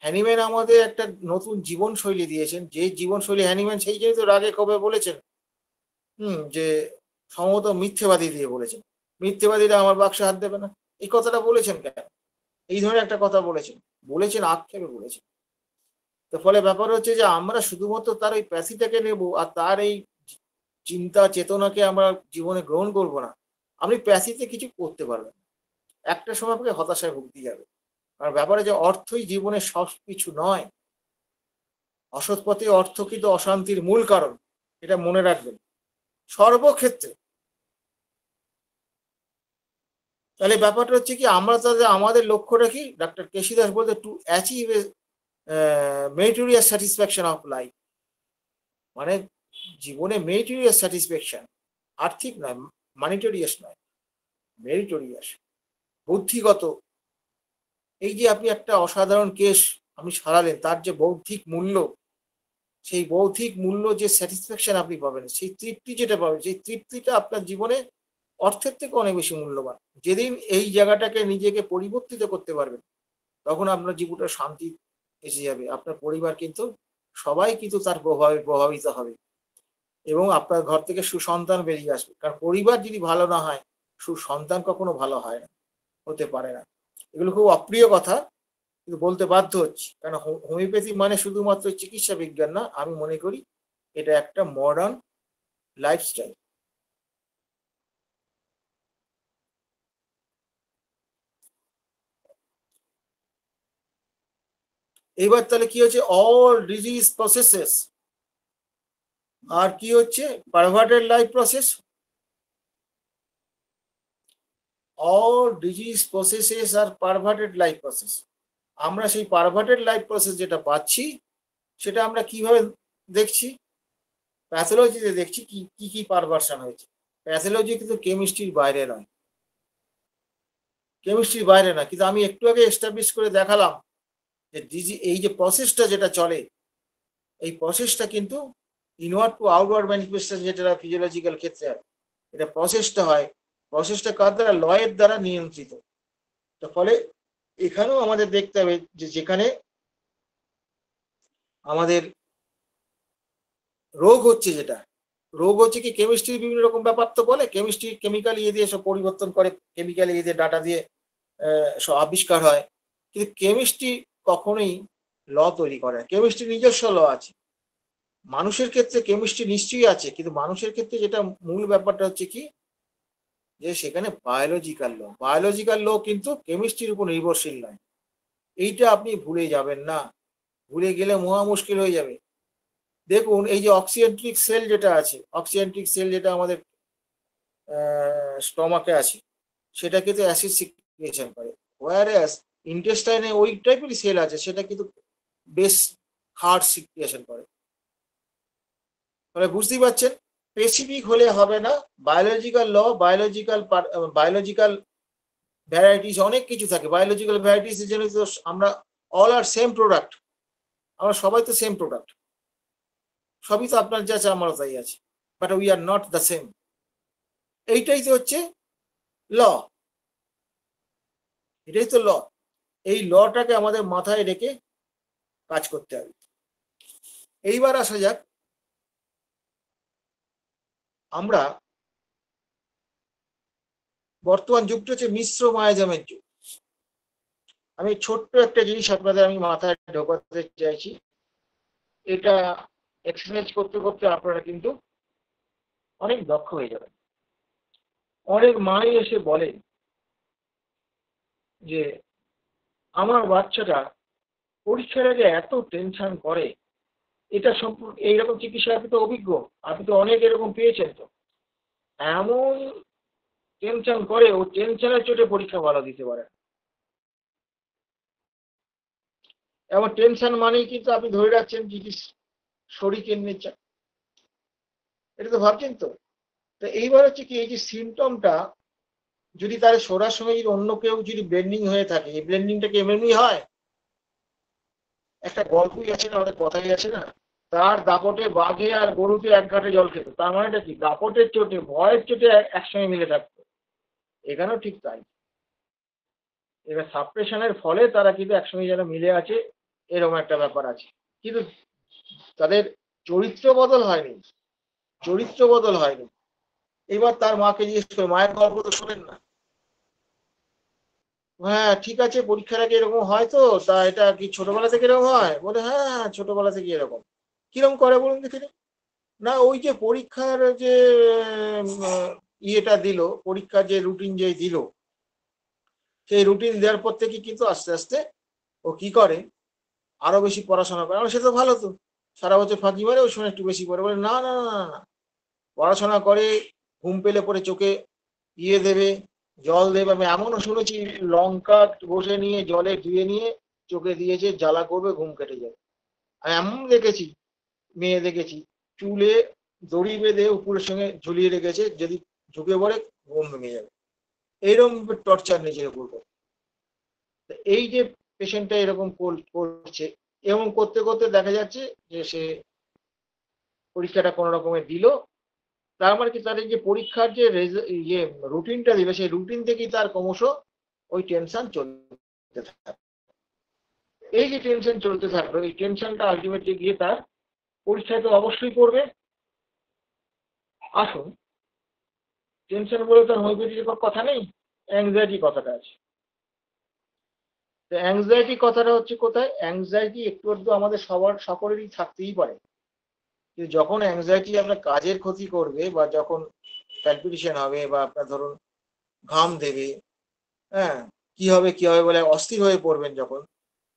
S2: হ্যানিম্যান আমাদের একটা নতুন জীবনশৈলী দিয়েছেন। যে জীবনশৈলী হ্যানিম্যান, সেই জন্য তো রাগে কবে বলেছেন যে সম্ভবত মিথ্যেবাদী দিয়ে বলেছেন, মিথ্যেবাদীরা আমার বাক্সে হাত দেবে না। এই কথাটা বলেছেন কেন? এই ধরনের একটা কথা বলেছেন আক্ষেপে বলেছেন। তো ফলে ব্যাপার হচ্ছে যে আমরা শুধুমাত্র তার ওই প্যাসিটাকে নেব আর তার এই চিন্তা চেতনাকে আমরা জীবনে গ্রহণ করব না, আপনি প্যাসিতে কিছু করতে পারবেন। একটা সময় আপনাকে হতাশায় ভুগতে যাবে। আর ব্যাপারে যে অর্থই জীবনের সব কিছু নয়, অসৎ পথে অর্থ কিন্তু অশান্তির মূল কারণ, এটা মনে রাখবেন সর্বক্ষেত্রে। তাহলে ব্যাপারটা হচ্ছে কি, আমরা তাদের আমাদের লক্ষ্যটা কি, ডাক্তার কেশি দাস বলতে, to achieve A meritorious satisfaction of life. মানে জীবনে মেরিটোরিয়াস স্যাটিসফ্যাকশন, আর্থিক নয়, মানিটোরিয়াস নয়, মেরিটোরিয়াস, বুদ্ধিগত। এই যে আপনি একটা অসাধারণ কেস আপনি সারালেন, তার যে বৌদ্ধিক মূল্য, সেই বৌদ্ধিক মূল্য যে স্যাটিসফ্যাকশন আপনি পাবেন, সেই তৃপ্তি যেটা পাবেন, সেই তৃপ্তিটা আপনার জীবনে অর্থের থেকে অনেক বেশি মূল্যবান। যেদিন এই জায়গাটাকে নিজেকে পরিবর্তিত করতে পারবেন, তখন আপনার জীবনটা শান্তি এসে যাবে। আপনার পরিবার কিন্তু সবাই কিন্তু তার প্রভাবে প্রভাবিত হবে এবং আপনার ঘর থেকে সুসন্তান বেরিয়ে আসবে। কারণ পরিবার যদি ভালো না হয়, সুসন্তান কখনো ভালো হয় না, হতে পারে না। এগুলো খুব অপ্রিয় কথা, কিন্তু বলতে বাধ্য হচ্ছি। কারণ হোমিওপ্যাথি মানে শুধুমাত্র চিকিৎসা বিজ্ঞান না, আমি মনে করি এটা একটা মডার্ন লাইফস্টাইল। এবার তাহলে কি হচ্ছে, অল ডিজিজ প্রসেসেস আর কি হচ্ছে, perverted life process. All disease processes are perverted life process. আমরা সেই পারভার্টেড লাইফ প্রসেস যেটা পাচ্ছি, সেটা আমরা কিভাবে দেখছি, প্যাথোলজিতে দেখছি কি কি পারভার্সন হয়েছে। প্যাথোলজি কিন্তু কেমিস্ট্রির বাইরে নয়, কেমিস্ট্রির বাইরে না, কিন্তু আমি একটু আগে এস্টাবলিশ করে দেখালাম যে এই যে প্রসেসটা যেটা চলে, এই প্রসেসটা কিন্তু ইনওয়ার্ড টু আউটওয়ার্ড ম্যানিফেস্টেশন, যেটা ফিজিওলজিক্যাল ক্ষেত্রে এটা প্রসেসটা হয়, প্রসেসটা কার দ্বারা, লয়ের দ্বারা নিয়ন্ত্রিত। তো ফলে এখানেও আমাদের দেখতে হবে যে যেখানে আমাদের রোগ হচ্ছে, যেটা রোগ হচ্ছে কি, কেমিস্ট্রির বিভিন্ন রকম ব্যাপার তো বলে, কেমিস্ট্রি কেমিক্যাল ইয়ে দিয়ে সব পরিবর্তন করে, কেমিক্যাল ইয়ে দিয়ে ডাটা দিয়ে সব আবিষ্কার হয়। কিন্তু কেমিস্ট্রি কখনোই ল তৈরি করে না, কেমিস্ট্রি নিজস্ব ল আছে। মানুষের ক্ষেত্রে কেমিস্ট্রি নিশ্চয়ই আছে, কিন্তু মানুষের ক্ষেত্রে যেটা মূল ব্যাপারটা হচ্ছে কি, যে সেখানে বায়োলজিক্যাল ল কিন্তু কেমিস্ট্রির উপর নির্ভরশীল নয়। এইটা আপনি ভুলে যাবেন না, ভুলে গেলে মহা মুশকিল হয়ে যাবে। দেখুন এই যে অক্সিয়েন্ট্রিক সেল যেটা আছে, অক্সিয়েন্ট্রিক সেল যেটা আমাদের স্টমাকে আছে, সেটা কিন্তু অ্যাসিড সিক্রিয়েশন করে, ওয়ারএস ইন্টেস্টাইনে ওই টাইপেরই সেল আছে, সেটা কিন্তু বেশ হার্ড সিক্রিয়েশন করে। মানে বুঝতেই পারছেন, স্পেসিফিক হলে হবে না, বায়োলজিক্যাল ল, বায়োলজিক্যাল ভ্যারাইটিস অনেক কিছু থাকে। বায়োলজিক্যাল ভ্যারাইটিস এর জন্য তো আমরা অল আর সেম প্রোডাক্ট, আমরা সবাই তো সেম প্রোডাক্ট, সবই তো আপনার যা আছে আমারও তাই আছে, but we are not the same. এইটাই তো হচ্ছে ল, এটাই তো ল। এই লটাকে আমাদের মাথায় রেখে কাজ করতে হবে। এইবার আসা যাক, আমরা বর্তমান যুগটা হচ্ছে মিশ্র মায়াজামের যুগ। আমি ছোট্ট একটা জিনিস আপনাদের আমি মাথায় ঢোকাতে চাইছি, এটা এক্সারসাইজ করতে করতে আপনারা কিন্তু অনেক দক্ষ হয়ে যাবেন। অনেক মাই এসে বলে যে আমার বাচ্চাটা পরীক্ষার আগে এত টেনশন করে, এটা সম্পূর্ণ এইরকম চিকিৎসা, আপনি তো অভিজ্ঞ, আপনি তো অনেক এরকম পেয়েছেন, তো এমন টেনশন করে, ও টেনশনের চোটে পরীক্ষা ভালো দিতে পারে। এমন টেনশন মানেই কিন্তু আপনি ধরে রাখছেন যে শরীর কেমনে চায়, এটা তো ভাবছেন তো। তো এইবার হচ্ছে কি, এই যে সিমটমটা যদি তার সরার সময় যদি অন্য কেউ যদি ব্লেন্ডিং হয়ে থাকে, এই ব্লেন্ডিংটা কি এমনি হয়? একটা গল্পই আছে না, আমাদের কথাই আছে না, তার দাপটে বাঘে আর গরুতে এক ঘাটে জল খেত। তার মানেটা কি, দাপটের চোটে ভয়ের চোটে একসঙ্গে মিলে থাকতো। এখানেও ঠিক তাই, এবার সাপ্রেশনের ফলে তারা কিন্তু একসঙ্গে যেন মিলে আছে, এরকম একটা ব্যাপার আছে। কিন্তু তাদের চরিত্র বদল হয়নি, চরিত্র বদল হয়নি। এবার তার মাকে জিজ্ঞেস করে, মায়ের গল্প তো শোনেন না? হ্যাঁ ঠিক আছে, পরীক্ষার আগে এরকম হয় তো, তা এটা কি ছোটবেলা থেকে এরকম হয়? বলে হ্যাঁ হ্যাঁ, ছোটবেলা থেকে এরকম। কিরকম করে বলুন দেখি। না ওই যে পরীক্ষার যে ইয়েটা দিল, পরীক্ষার যে রুটিন যে দিল, সেই রুটিন দেওয়ার পর থেকে কিন্তু আস্তে আস্তে ও কি করে, আরো বেশি পড়াশোনা করে। সে তো ভালো, তো সারা বছর ফাঁকি মারে, ওই সময় একটু বেশি পড়ে। বলে না না না না, পড়াশোনা করে, ঘুম পেলে পরে চোখে ইয়ে দেবে, জল দেবে। আমি এমনও শুনেছি লঙ্কা বসে নিয়ে জলে ধুয়ে নিয়ে চোখে দিয়েছে, জ্বালা করবে, ঘুম কেটে যাবে। আমি এমন দেখেছি, মেয়ে দেখেছি চুলে দড়ি বেঁধে উপরের সঙ্গে ঝুলিয়ে রেখেছে, যদি ঝুঁকে পড়ে ঘুম ভেঙে যাবে, এইরকম টর্চার নিজের উপর করে। এই যে পেশেন্টটা এরকম করছে, এবং করতে করতে দেখা যাচ্ছে যে সে পরীক্ষাটা কোনো রকমে দিল, তার মানে কি তার এই যে পরীক্ষার যে ইয়ে রুটিনটা দিল, সেই রুটিন থেকেই তার ক্রমশ ওই টেনশন চলতে থাকে। এই যে টেনশন চলতে থাকলো, এই টেনশনটা আলটিমেটলি গিয়ে তার পরীক্ষায় তো অবশ্যই পড়বে। আসুন, টেনশন বলে তার হোমিওপ্যাথির কথা নেই, অ্যাংজাইটি কথাটা আছে। তো অ্যাংজাইটি কথাটা হচ্ছে কোথায়? অ্যাংজাইটি একটু একটু আমাদের সবার সকলেরই থাকতেই পারে, কিন্তু যখন অ্যাংজাইটি আপনার কাজের ক্ষতি করবে, বা যখন প্যালপিটেশন হবে, বা আপনার ধরুন ঘাম দেবে, হ্যাঁ, কি হবে বলে অস্থির হয়ে পড়বেন যখন,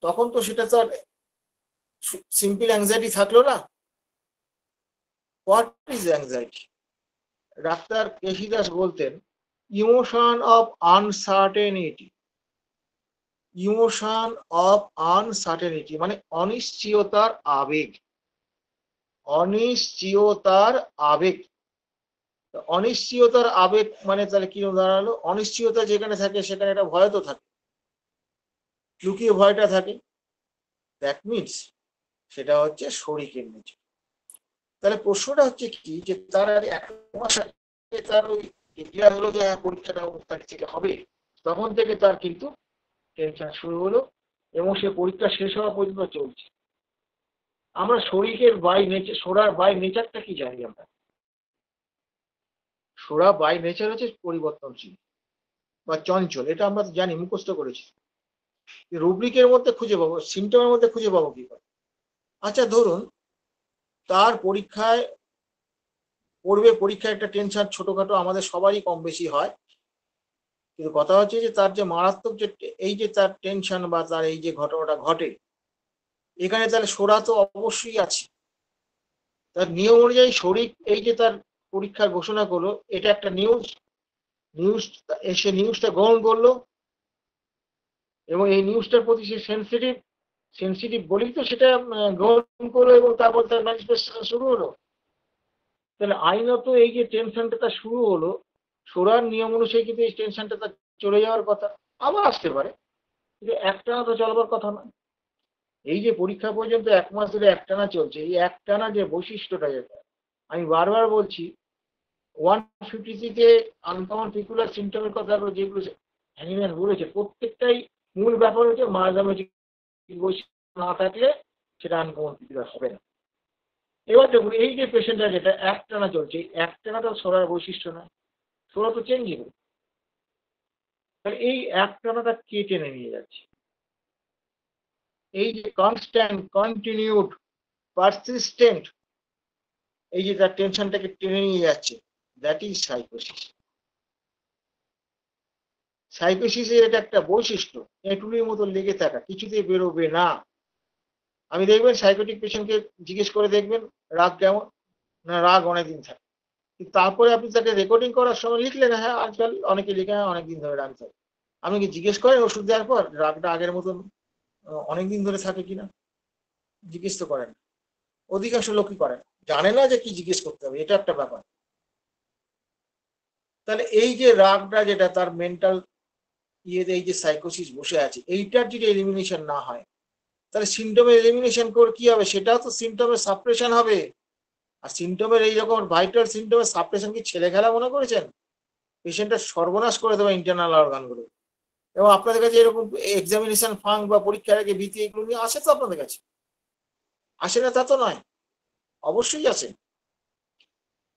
S2: তখন তো সেটা তো আর সিম্পল অ্যাংজাইটি থাকলো না। What is anxiety? Doctor Keshi Das বলতেন, emotion of uncertainty. Emotion of uncertainty মানে অনিশ্চয়তার আবেগ। অনিশ্চয়তার আবেগ। অনিশ্চয়তার আবেগ মানে তাহলে কি দাঁড়ালো? অনিশ্চয়তা যেখানে থাকে সেখানে একটা ভয় তো থাকে, লুকিয়ে ভয়টা থাকে। দ্যাট মিনস সেটা হচ্ছে শরীরের নেচার। তাহলে প্রশ্নটা হচ্ছে কি, যে তার আর এক মাস আগে তার ওই ডিক্লেয়ার হলো যে হ্যাঁ পরীক্ষাটা 19 তারিখ থেকে হবে, তখন থেকে তার কিন্তু টেনশন শুরু হলো, এবং সে পরীক্ষা শেষ হওয়া পর্যন্ত চলছে। আমরা শরীরের বাই নেচার, সোরার বাই নেচারটা কি জানি আমরা? সোরা বাই নেচার হচ্ছে পরিবর্তনশীল বা চঞ্চল, এটা আমরা জানি, মুখস্থ করেছি। রুব্রিকের মধ্যে খুঁজে পাবো, সিমটমের মধ্যে খুঁজে পাবো কি করে? আচ্ছা ধরুন তার পরীক্ষায় পড়বে, পরীক্ষায় একটা টেনশন ছোটখাটো আমাদের সবারই কম বেশি হয়, কিন্তু কথা হচ্ছে যে তার যে মারাত্মক যে এই যে তার টেনশন বা তার এই যে ঘটনাটা ঘটে, এখানে তাহলে সোরা তো অবশ্যই আছে। তার নিয়ম অনুযায়ী শরীর এই যে তার পরীক্ষার ঘোষণা করলো, এটা একটা নিউজ এসে নিউজটা গ্রহণ করলো, এবং এই নিউজটার প্রতি সে সেন্সিটিভ বলেই তো সেটা গ্রহণ করলো, এবং তারপর তার ম্যানিফেস্টেশন শুরু হলো। তাহলে আইনত এই যে টেনশনটা তার শুরু হলো, সোরার নিয়ম অনুযায়ী কিন্তু এই টেনশনটা তার চলে যাওয়ার কথা, আবার আসতে পারে, কিন্তু একটানা তো চলবার কথা না। এই যে পরীক্ষা পর্যন্ত 1 মাস ধরে একটানা চলছে, এই একটানা যে বৈশিষ্ট্যটা, যেটা আমি বারবার বলছি, 150 থেকে আনকমন পিকুলার সিমটমের কথা যেগুলো হ্যানিম্যান বলেছে, প্রত্যেকটাই মূল ব্যাপার হচ্ছে মাঝামাঝি বৈশিষ্ট্য না থাকলে সেটা আনকমন পিকুলার হবে না। এবার দেখুন এই যে পেশেন্টটা যেটা একটানা চলছে, একটানা তো সোরার বৈশিষ্ট্য না, সোরা তো চেঞ্জেবল। তাহলে এই একটানাটা কে টেনে নিয়ে যাচ্ছে? এই যে কনস্ট্যান্ট, কন্টিনিউড, পারসিস্টেন্ট, এই যে তার টেনশনটাকে টেনে নিয়ে যাচ্ছে, দ্যাট ইজ সাইকোসিস। সাইকোসিসের এটা একটা বৈশিষ্ট্য, এটুলির মতো লেগে থাকা, কিছুতেই বেরোবে না। আমি দেখবেন সাইকোটিক পেশেন্টকে জিজ্ঞেস করে দেখবেন রাগ কেমন, না রাগ অনেকদিন থাকে, কিন্তু তারপরে আপনি তাকে রেকর্ডিং করার সময় লিখলেন হ্যাঁ আজকাল অনেকে লিখে হ্যাঁ অনেকদিন ধরে রাগ থাকে। আপনি কি জিজ্ঞেস করেন ওষুধ দেওয়ার পর রাগটা আগের মতন অনেকদিন ধরে থাকে কিনা? জিজ্ঞেস তো করেন। অধিকাংশ লোকই করেন, জানে না যে কি জিজ্ঞেস করতে হবে, এটা একটা ব্যাপার। তাহলে এই যে রাগটা যেটা তার মেন্টাল ইয়েতে এই যে সাইকোসিস বসে আছে, এইটার যদি এলিমিনেশন না হয়, তাহলে সিমটমের এলিমিনেশন করে কি হবে? সেটাও তো সিমটমের সাপ্রেশন হবে। আর সিমটমের এই রকম ভাইটাল সিমটমের সাপ্রেশন কি ছেলে খেলা মনে করেছেন? পেশেন্টের সর্বনাশ করে দেবে ইন্টারনাল অর্গানগুলো। এবং আপনাদের কাছে এরকম এক্সামিনেশন ফাঙ্ক বা পরীক্ষার আগে ভীতি এগুলো নিয়ে আসে তো আপনাদের কাছে? আসে না তা তো নয়, অবশ্যই আসে।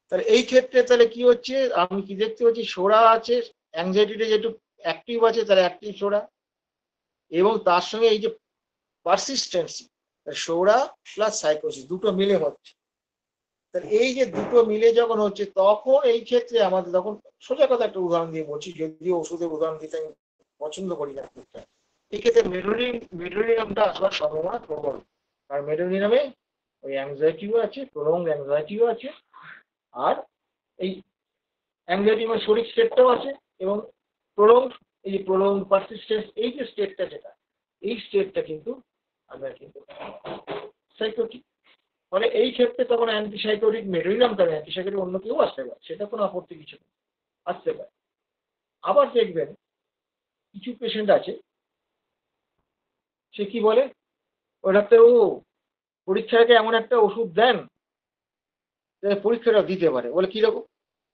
S2: তাহলে এই ক্ষেত্রে তাহলে কি হচ্ছে, আমি কি দেখতে পাচ্ছি, সোরা আছে, অ্যাংজাইটিটা যেটু অ্যাক্টিভ আছে তাহলে অ্যাক্টিভ সোরা, এবং তার সঙ্গে এই যে পারসিস্টেন্সি, সোরা প্লাস সাইকোসিস দুটো মিলে হচ্ছে। তাহলে এই যে দুটো মিলে যখন হচ্ছে, তখন এই ক্ষেত্রে আমাদের তখন, সোজা কথা একটা উদাহরণ দিয়ে বলছি, যদিও ওষুধের উদাহরণ দিতে আমি পছন্দ করি না, এই ক্ষেত্রে মেডোনিনামটা আসবার সম্ভাবনা প্রবল। আর মেডোনিনামে ওই অ্যাংজাইটিও আছে, প্রলং অ্যাংজাইটিও আছে, আর এই অ্যাংজাইটি মানে শরীর স্টেটটাও আছে, এবং প্রলং, এই যে প্রলং পারসিস্টেন্স, এই যে স্টেটটা যেটা, এই স্টেটটা কিন্তু আমরা কিন্তু সাইকোটিক। ফলে এই ক্ষেত্রে তখন অ্যান্টিসাইকোটিক মেডোরিনাম তবে অ্যান্টিসাইকোটিক অন্য কেউ আসতে পারে, সেটা কোনো আপত্তি কিছু নেই, আসতে পারে। আবার দেখবেন কিছু পেশেন্ট আছে, সে কি বলে, ও ডাক্তারবাবু পরীক্ষার আগে এমন একটা ওষুধ দেন যে পরীক্ষাটা দিতে পারে। বলে কিরকম?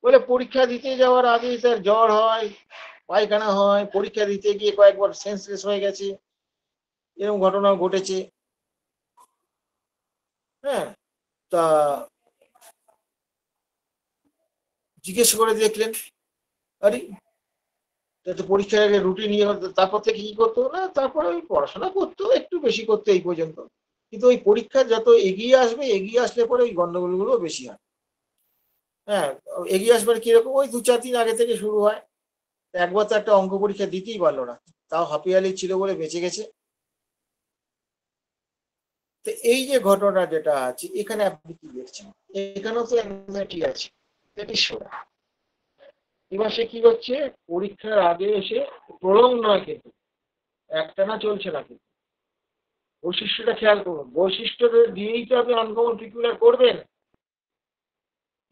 S2: বলে পরীক্ষা দিতে যাওয়ার আগেই তার জ্বর হয়, পায়খানা হয়, পরীক্ষা দিতে গিয়ে কয়েকবার সেন্সলেস হয়ে গেছে, এরকম ঘটনা ঘটেছে। হ্যাঁ, তা জিজ্ঞেস করে দেখলেন, আরে তো পরীক্ষার আগে রুটিন নিয়ে হতো, তারপর থেকে কি করতো না, তারপরে ওই পড়াশোনা করতো, একটু বেশি করতো এই পর্যন্ত। কিন্তু ওই পরীক্ষা যত এগিয়ে আসবে, এগিয়ে আসলে পরে ওই গন্ডগোলগুলো বেশি হয়। হ্যাঁ, এগিয়ে আসবার কিরকম, ওই 2-4 দিন আগে থেকে শুরু হয়। একবার তো একটা অঙ্ক পরীক্ষা দিতেই পারলো না, তাও হাফিয়ালি ছিল বলে বেঁচে গেছে। তো এই যে ঘটনা যেটা আছে এখানে আপনি কি দেখছেন, এখানেও তো অ্যাংজাইটি আছে, এটি শোনা। এবার সে কি করছে, পরীক্ষার আগে এসে প্রলং নয় কিন্তু, একটানা চলছে না কিন্তু, বৈশিষ্ট্যটা খেয়াল করুন, বৈশিষ্ট্যটা দিয়েই তো আপনি আনকমন পিকুলার করবেন।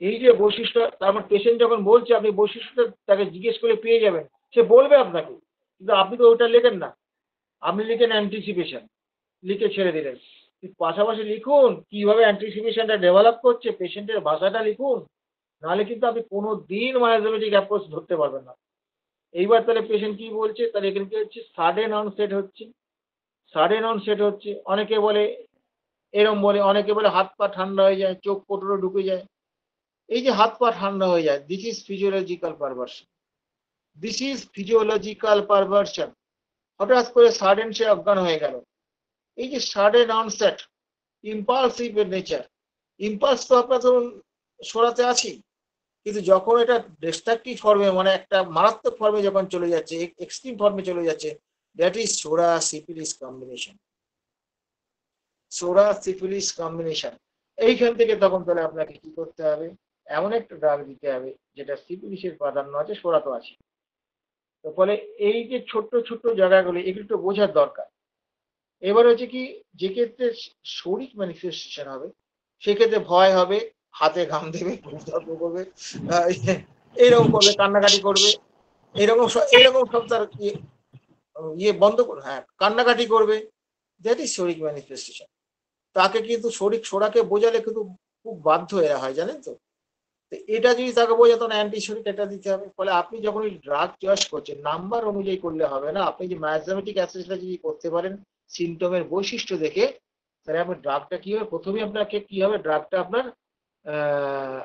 S2: এই যে বৈশিষ্ট্য, তারপর পেশেন্ট যখন বলছে আপনি বৈশিষ্ট্যটা তাকে জিজ্ঞেস করে পেয়ে যাবেন, সে বলবে আপনাকে, কিন্তু আপনি তো ওটা লেখেন না, আপনি লিখেন অ্যান্টিসিপেশন, লিখে ছেড়ে দিলেন। পাশাপাশি লিখুন কিভাবে অ্যান্টিসিপেশনটা ডেভেলপ করছে, পেশেন্টের ভাষাটা লিখুন, নাহলে কিন্তু আপনি কোনো দিন মায়াজমেটিক অ্যাপ্রোচ ধরতে পারবেন না। এইবার তাহলে পেশেন্ট কি বলছে, তাহলে এখানে কি হচ্ছে, সাডেন অনসেট হচ্ছে, সাডেন অনসেট হচ্ছে, অনেকে বলে এরম বলে, অনেকে বলে হাত পা ঠান্ডা হয়ে যায়, চোখ পটরে ঢুকে যায়। এই যে হাত পা ঠান্ডা হয়ে যায়, this is physiological perversion, this is physiological perversion. হঠাৎ করে সাডেন সে অজ্ঞান হয়ে গেল, এই যে সাডেন অনসেট, ইম্পালসিভ এর নেচার। ইম্পালস তো আপনার ধরুন সরাতে আছেই, কিন্তু যখন এটা ডিস্ট্রাকটিভ ফর্মে, মানে একটা মারাত্মক ফর্মে যখন চলে যাচ্ছে, এক্সট্রিম ফর্মে চলে যাচ্ছে, দ্যাট ইজ সোরা সিফিলিস কম্বিনেশন, সোরা সিফিলিস কম্বিনেশন। এইখান থেকে তখন তাহলে আপনাকে কি করতে হবে, এমন একটা ড্রাগ দিতে হবে যেটা সিফিলিসের প্রাধান্য আছে, সোরা তো আছে। তো ফলে এই যে ছোট্ট ছোট্ট জায়গাগুলি এগুলো একটু বোঝার দরকার। এবার হচ্ছে কি, যে ক্ষেত্রে শরীর ম্যানিফেস্টেশন হবে, সেক্ষেত্রে ভয় হবে, হাতে ঘাম দেবে, বুক ধরপড় করবে, আহ, এইরকম করবে, কান্নাকাটি করবে, এইরকম সব তার ইয়ে বন্ধ করে, হ্যাঁ কান্নাকাটি করবে, দ্যাট ইজ শরিক ম্যানিফেস্টেশন। তাকে কিন্তু শরিক সোরাকে বোঝালে কিন্তু খুব বাধ্য এরা হয়, জানেন তো। তো এটা যদি তাকে বোঝা, তখন অ্যান্টিশরিক এটা দিতে হবে। ফলে আপনি যখন ওই ড্রাগ চয়েস করছেন, নাম্বার অনুযায়ী করলে হবে না, আপনি যে ম্যাথমেটিক অ্যাসেসটা যদি করতে পারেন সিমটমের বৈশিষ্ট্য দেখে, তাহলে আপনার ড্রাগটা কি হবে, প্রথমেই আপনাকে কি হবে, ড্রাগটা আপনার আহ,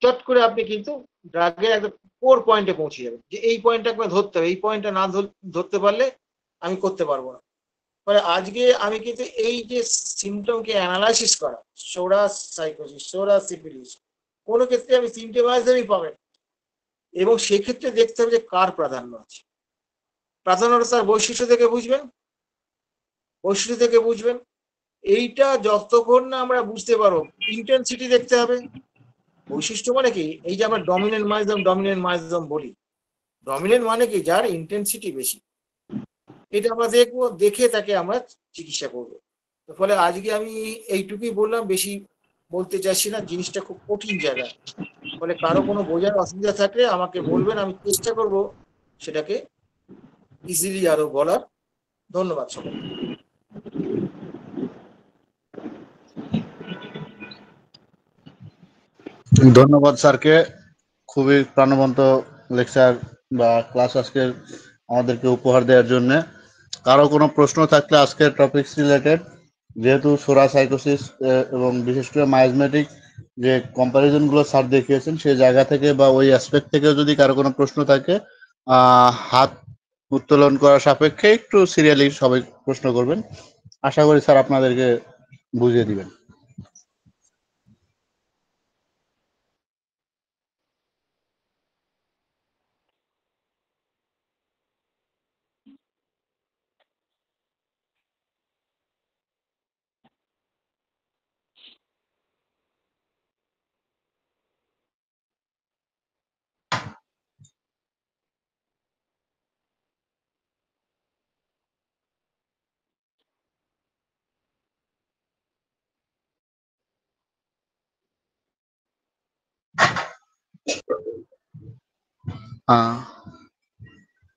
S2: চট করে আপনি কিন্তু ড্রাগের একটা কোর পয়েন্টে পৌঁছে যাবেন, যে এই পয়েন্টটা একবার ধরতে হবে, এই পয়েন্টটা না ধরতে পারলে আমি করতে পারবো না। মানে আজকে আমি কিন্তু এই যে সিমটমকে অ্যানালাইসিস করা, সোরা সাইকোসিস, সোরা সিফিলিস, কোনো ক্ষেত্রে আমি সিমটমাইজেরই পাবেন, এবং সেক্ষেত্রে দেখতে হবে যে কার প্রাধান্য আছে। প্রাধান্যটা তার বৈশিষ্ট্য থেকে বুঝবেন, বৈশিষ্ট্য থেকে বুঝবেন। এইটা যতক্ষণ না আমরা বুঝতে পারবো, ইন্টেন্সিটি দেখতে হবে। বৈশিষ্ট্য মানে কি, এই যে আমরা ডমিনেন্ট মাইজম বলি, ডমিনেন্ট মানে কি, যার ইন্টেন্সিটি বেশি, এটা আমরা দেখবো, দেখে তাকে আমরা চিকিৎসা করবো। ফলে আজকে আমি এইটুকুই বললাম, বেশি বলতে চাইছি না, জিনিসটা খুব কঠিন জায়গা। ফলে কারো কোনো বোঝার অসুবিধা থাকলে আমাকে বলবেন, আমি চেষ্টা করব সেটাকে ইজিলি আরো বলার। ধন্যবাদ সবাই।
S1: ধন্যবাদ স্যারকে, খুবই প্রাণবন্ত লেকচার বা ক্লাস আজকের আমাদেরকে উপহার দেওয়ার জন্য। কারো কোনো প্রশ্ন থাকলে আজকের টপিকস রিলেটেড, যেহেতু সোরা সাইকোসিস এবং বিশেষ করে মায়াজমেটিক যে কম্প্যারিজন গুলো স্যার দেখিয়েছেন, সেই জায়গা থেকে বা ওই অ্যাসপেক্ট থেকেও যদি কারো কোনো প্রশ্ন থাকে, হাত উত্তোলন করা সাপেক্ষে একটু সিরিয়ালি সবাই প্রশ্ন করবেন। আশা করি স্যার আপনাদেরকে বুঝিয়ে দিবেন।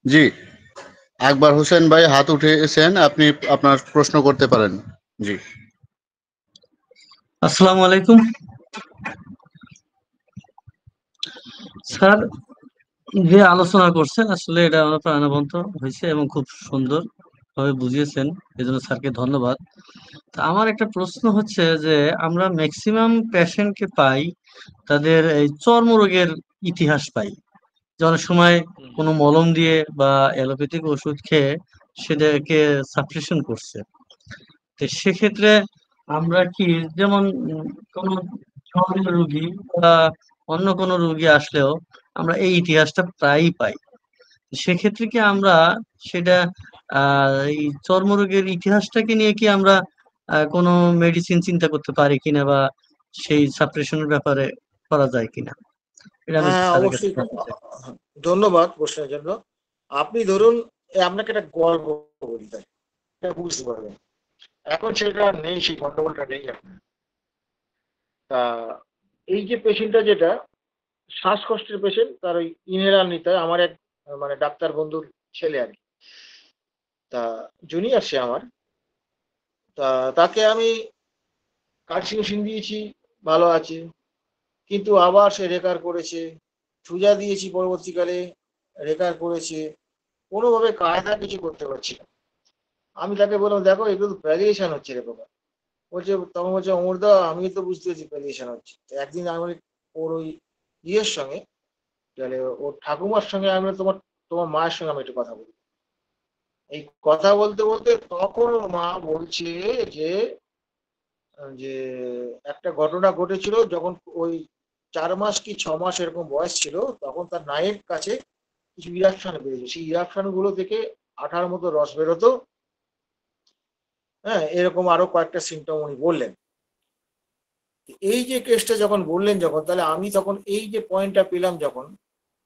S1: জি, আকবর হোসেন ভাই হাত উঠেছেন, আপনি আপনার প্রশ্ন করতে পারেন। জি,
S3: আসসালামু আলাইকুম স্যার। যে আলোচনা করছেন আসলে এটা আমার প্রাণবন্ত হয়েছে এবং খুব সুন্দর ভাবে বুঝিয়েছেন, এজন্য স্যারকে ধন্যবাদ। তা আমার একটা প্রশ্ন হচ্ছে যে আমরা ম্যাক্সিমাম পেশেন্টকে পাই তাদের এই চর্মরোগের ইতিহাস পাই, যে অনেক সময় কোনো মলম দিয়ে বা অ্যালোপ্যাথিক ওষুধ খেয়ে সেটাকে সাপ্রেশন করছে। তো সেক্ষেত্রে আমরা কি যেমন কোনো জ্বরের রোগী বা অন্য কোনো রোগী আসলেও আমরা এই ইতিহাসটা প্রায়ই পাই। সেক্ষেত্রে কি আমরা সেটা এই চর্মরোগের ইতিহাসটাকে নিয়ে কি আমরা কোনো মেডিসিন চিন্তা করতে পারি কিনা বা সেই সাপ্রেশনের ব্যাপারে করা যায় কিনা, এটা আমি একটু
S2: হ্যাঁ,
S3: স্যারের কাছে
S2: অবশ্যই।
S3: জানতে চাই।
S2: ধন্যবাদ প্রশ্নের জন্য। আপনি ধরুন আপনাকে একটা গল্প বলি, তাই এটা বুঝতে পারবেন। এখন সেটা নেই, সেই গন্ডগোলটা নেই এখন। তা এই যে পেশেন্টটা, যেটা শ্বাসকষ্টের পেশেন্ট, তার ওই ইনহেলার নিতে হয়। আমার এক মানে ডাক্তার বন্ধুর ছেলে আর কি, তা জুনিয়র সে আমার। তা তাকে আমি কার্সিনোসিন দিয়েছি, ভালো আছে, কিন্তু আবার সে রেকার করেছে। সুজা দিয়েছি পরবর্তীকালে, রেকার করেছে। কোনোভাবে কায়দা কিছু করতে পারছি না। আমি তাকে বললাম, দেখো এগুলো তো ভ্যারিয়েশন হচ্ছে রে বাবা। বলছে, তখন বলছে, অমরদা আমি তো বুঝতে পারছি ভ্যারিয়েশন হচ্ছে। তো একদিন আমি ওর ওই ইয়ের সঙ্গে, তাহলে ওর ঠাকুমার সঙ্গে আমি বললাম, তোমার তোমার মায়ের সঙ্গে আমি একটু কথা বলি। এই কথা বলতে বলতে তখন ওর মা বলছে যে যে একটা ঘটনা ঘটেছিল যখন ওই 4 মাস কি 6 মাস এরকম বয়স ছিল, তখন তার নায়ের কাছে কিছু ইরাকশন বেরিয়েছে। সেই ইরাকশন গুলো থেকে আঠার মতো রস বেরোতো। হ্যাঁ, এরকম আরো কয়েকটা সিমটম উনি বললেন। এই যে কেসটা যখন বললেন, যখন, তাহলে আমি তখন এই যে পয়েন্টটা পেলাম, যখন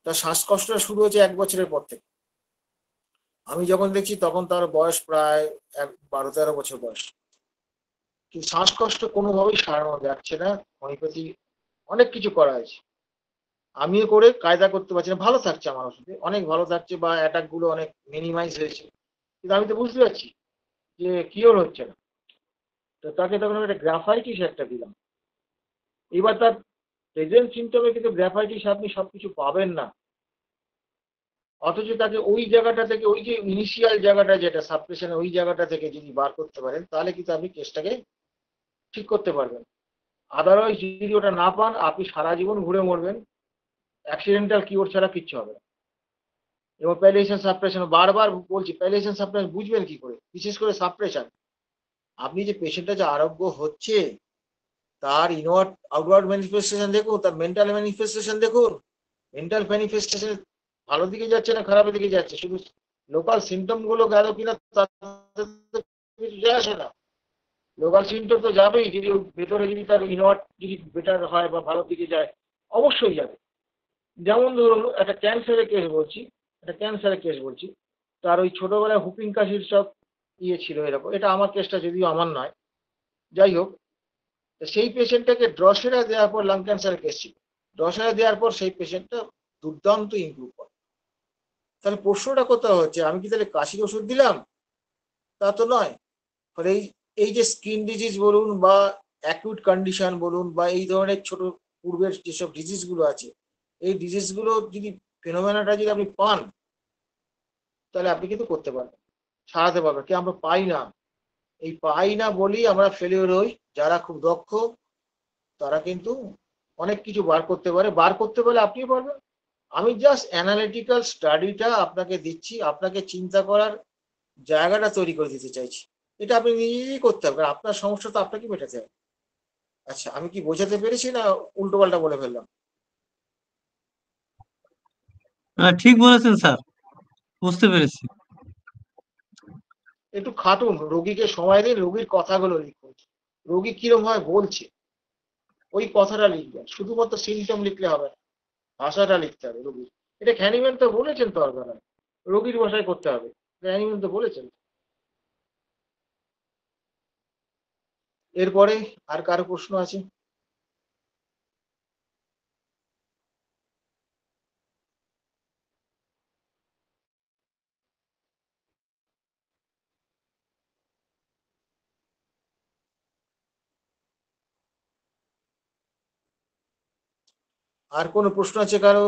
S2: তার শ্বাসকষ্টটা শুরু হয়েছে 1 বছরের পর থেকে। আমি যখন দেখছি তখন তার বয়স প্রায় 12-13 বছর বয়স, কিন্তু শ্বাসকষ্ট কোনোভাবেই সারানো যাচ্ছে না। হোমিওপ্যাথি অনেক কিছু করা হয়েছে, আমিও করে কায়দা করতে পারছি না। ভালো থাকছে, আমার ওষুধে অনেক ভালো থাকছে, বা অ্যাটাক গুলো অনেক মিনিমাইজ হয়েছে, কিন্তু আমি তো বুঝতে পারছি যে কিওর হচ্ছে না। তো তাকে তখন একটা গ্রাফাইটিস একটা দিলাম। এবার তার প্রেজেন্ট সিমটমে কিন্তু গ্রাফাইটিস আপনি সবকিছু পাবেন না, অথচ তাকে ওই জায়গাটা থেকে, ওই যে ইনিশিয়াল জায়গাটা যেটা সাপ্রেশন, ওই জায়গাটা থেকে যদি বার করতে পারেন, তাহলে কিন্তু আপনি কেসটাকে ঠিক করতে পারবেন। আদারওয়াইজ যদি ওটা না পান, আপনি সারা জীবন ঘুরে মরবেন, অ্যাক্সিডেন্টাল কিওর ছাড়া কিচ্ছু হবে না। এবং প্যালিয়েশন সাপ্রেশন, বারবার বলছি, প্যালিয়েশন সাপ্রেশন বুঝবেন কি করে, বিশেষ করে সাপ্রেশন। আপনি যে পেশেন্টটা যে আরোগ্য হচ্ছে, তার ইনওয়ার্ড আউটওয়ার্ড ম্যানিফেস্টেশন দেখুন, তার মেন্টাল ম্যানিফেস্টেশন দেখুন। মেন্টাল ম্যানিফেস্টেশন ভালো দিকে যাচ্ছে না খারাপের দিকে যাচ্ছে, শুধু লোকাল সিমটম গুলো গেল কিনা তাতে তো কিছু যায় আসে না। লোকাল সিমটম তো যাবেই, যদি ওর ভেতরে যদি তার ইনওয়ার্ড যদি বেটার হয় বা ভালো দিকে যায়, অবশ্যই যাবে। যেমন ধরুন একটা ক্যান্সারের কেস বলছি, তার ওই ছোটবেলায় হুপিং কাশির সব ইয়ে ছিল এরকম। এটা আমার কেসটা, যদিও আমার নয়, যাই হোক। তো সেই পেশেন্টটাকে ড্রসেরা দেওয়ার পর, লাং ক্যান্সারের কেস ছিল, ড্রসেরা দেওয়ার পর সেই পেশেন্টটা দুর্দান্ত ইমপ্রুভ করে। তাহলে প্রশ্নটা কোথাও হচ্ছে, আমি কি তাহলে কাশির ওষুধ দিলাম? তা তো নয়। ফলে এই এই যে স্কিন ডিজিজ বলুন বা অ্যাকিউট কন্ডিশন বলুন, বা এই ধরনের ছোট পূর্বের যেসব ডিজিজ গুলো আছে, এই ডিজিজ গুলো যদি ফেনোমেনাটা যদি আপনি পান, তাহলে আপনি কিন্তু করতে পারবেন, সারাতে পারবেন। কি আমরা পাই না, এই পাই না বলেই আমরা ফেলিওর হই। যারা খুব দক্ষ, তারা কিন্তু অনেক কিছু বার করতে পারে, বার করতে পারলে আপনিও পারবেন। আমি জাস্ট অ্যানালিটিক্যাল স্টাডিটা আপনাকে দিচ্ছি, আপনাকে চিন্তা করার জায়গাটা তৈরি করে দিতে চাইছি। এটা আপনি নিজেই করতে হবে, কারণ আপনার সমস্যা তো আপনাকে মেটাতে হবে। আচ্ছা, আমি কি বোঝাতে পেরেছি না উল্টো পাল্টা বলে ফেললাম?
S3: ঠিক বলেছেন স্যার, বুঝতে পেরেছি।
S2: একটু খাটুন, রোগীকে সময় দিন, রোগীর কথাগুলো লিখুন, রোগী কিরম হয় বলছে ওই কথাটা লিখবেন। শুধুমাত্র সিমটম লিখলে হবে না, ভাষাটা লিখতে হবে রোগীর। এটা হ্যানিম্যান তো বলেছেন, তো আর বেলায় রোগীর ভাষায় করতে হবে, হ্যানিম্যান তো বলেছেন। এরপরে আর কারো প্রশ্ন আছে? আর কোনো প্রশ্ন আছে কারো?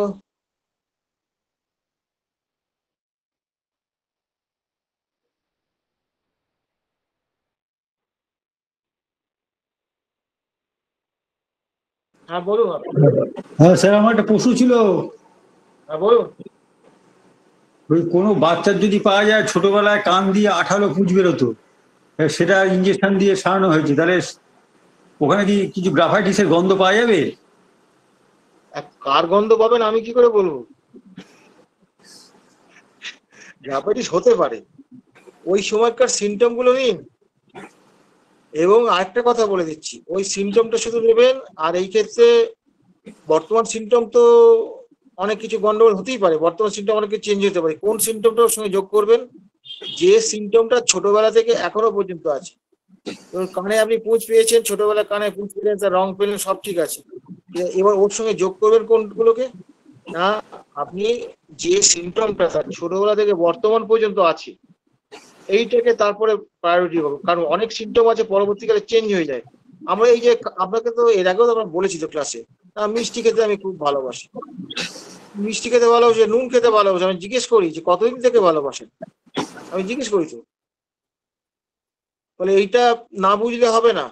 S2: হ্যাঁ বলুন আপনি।
S4: হ্যাঁ স্যার, আমার একটা প্রশ্ন ছিল।
S2: হ্যাঁ বলুন।
S4: ওই কোনো বাচ্চার যদি পাওয়া যায় ছোটবেলায় কান দিয়ে আঠালো পুঁজ বেরোতো, সেটা ইঞ্জেকশন দিয়ে সারানো হয়েছে, তাহলে ওখানে কি কিছু গ্রাফাইটিসের গন্ধ পাওয়া যাবে?
S2: কার গন্ধ পাবেন আমি কি করে বলবো? ডায়াবেটিস হতে পারে, ওই সময়কার সিমটম গুলো নিন। এবং আরেকটা কথা বলে দিচ্ছি, ওই সিমটমটা শুধু নেবেন। আর এই ক্ষেত্রে বর্তমান সিমটম তো অনেক কিছু গন্ডগোল হতেই পারে, বর্তমান সিমটম অনেক কিছু চেঞ্জ হতে পারে। কোন সিমটমটার সঙ্গে যোগ করবেন? যে সিমটমটা ছোটবেলা থেকে এখনো পর্যন্ত আছে। ধরুন কানে আপনি পুঁজ পেয়েছেন, ছোটবেলায় কানে পুঁজ পেলেন, তার রং পেলেন, সব ঠিক আছে। এবার ওর সঙ্গে যোগ করবেন কোনগুলোকে না, আপনি যে সিমটমটা তার ছোটবেলা থেকে বর্তমান পর্যন্ত আছে এইটাকে তারপরে প্রায়োরিটি পাবো। কারণ অনেক সিমটম আছে পরবর্তীকালে চেঞ্জ হয়ে যায়। আমরা এই যে আপনাকে তো এর আগেও আমরা বলেছি তো ক্লাসে, মিষ্টি খেতে আমি খুব ভালোবাসি, মিষ্টি খেতে ভালোবাসি, নুন খেতে ভালোবাসি। আমি জিজ্ঞেস করি যে কতদিন থেকে ভালোবাসেন, আমি জিজ্ঞেস করি তো। বলে এইটা না বুঝলে হবে না।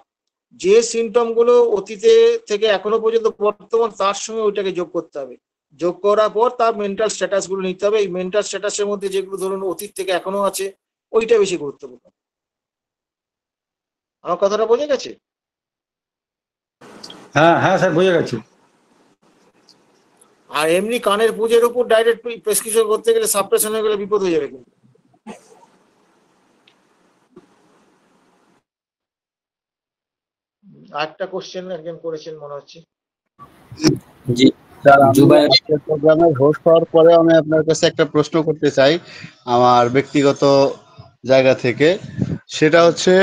S2: যে সিমটম গুলো অতীতে থেকে এখনো পর্যন্ত বর্তমান, তার সঙ্গে ওইটাকে যোগ করতে হবে। যোগ করার পর তার মেন্টাল স্ট্যাটাস গুলো নিতে হবে। এই মেন্টাল স্ট্যাটাসের মধ্যে যেগুলো ধরুন অতীত থেকে এখনো আছে, ওইটা বেশি গুরুত্বপূর্ণ। আমার কথাটা বোঝা গেছে?
S4: হ্যাঁ হ্যাঁ স্যার, বোঝা গেছে।
S2: আর এমনি কানের পুঁজের উপর ডাইরেক্ট প্রেসক্রিপশন করতে গেলে সাবপ্রেশন হয়ে গেলে বিপদ হয়ে যাবে কিন্তু। আরেকটা কোশ্চেন একজন করেছেন মনে হচ্ছে।
S3: জি
S1: স্যার, আমি আজকের প্রোগ্রামের হোস্ট হওয়ার পরে আমি আপনার কাছে একটা প্রশ্ন করতে চাই আমার ব্যক্তিগত জায়গা থেকে। সেটা হচ্ছে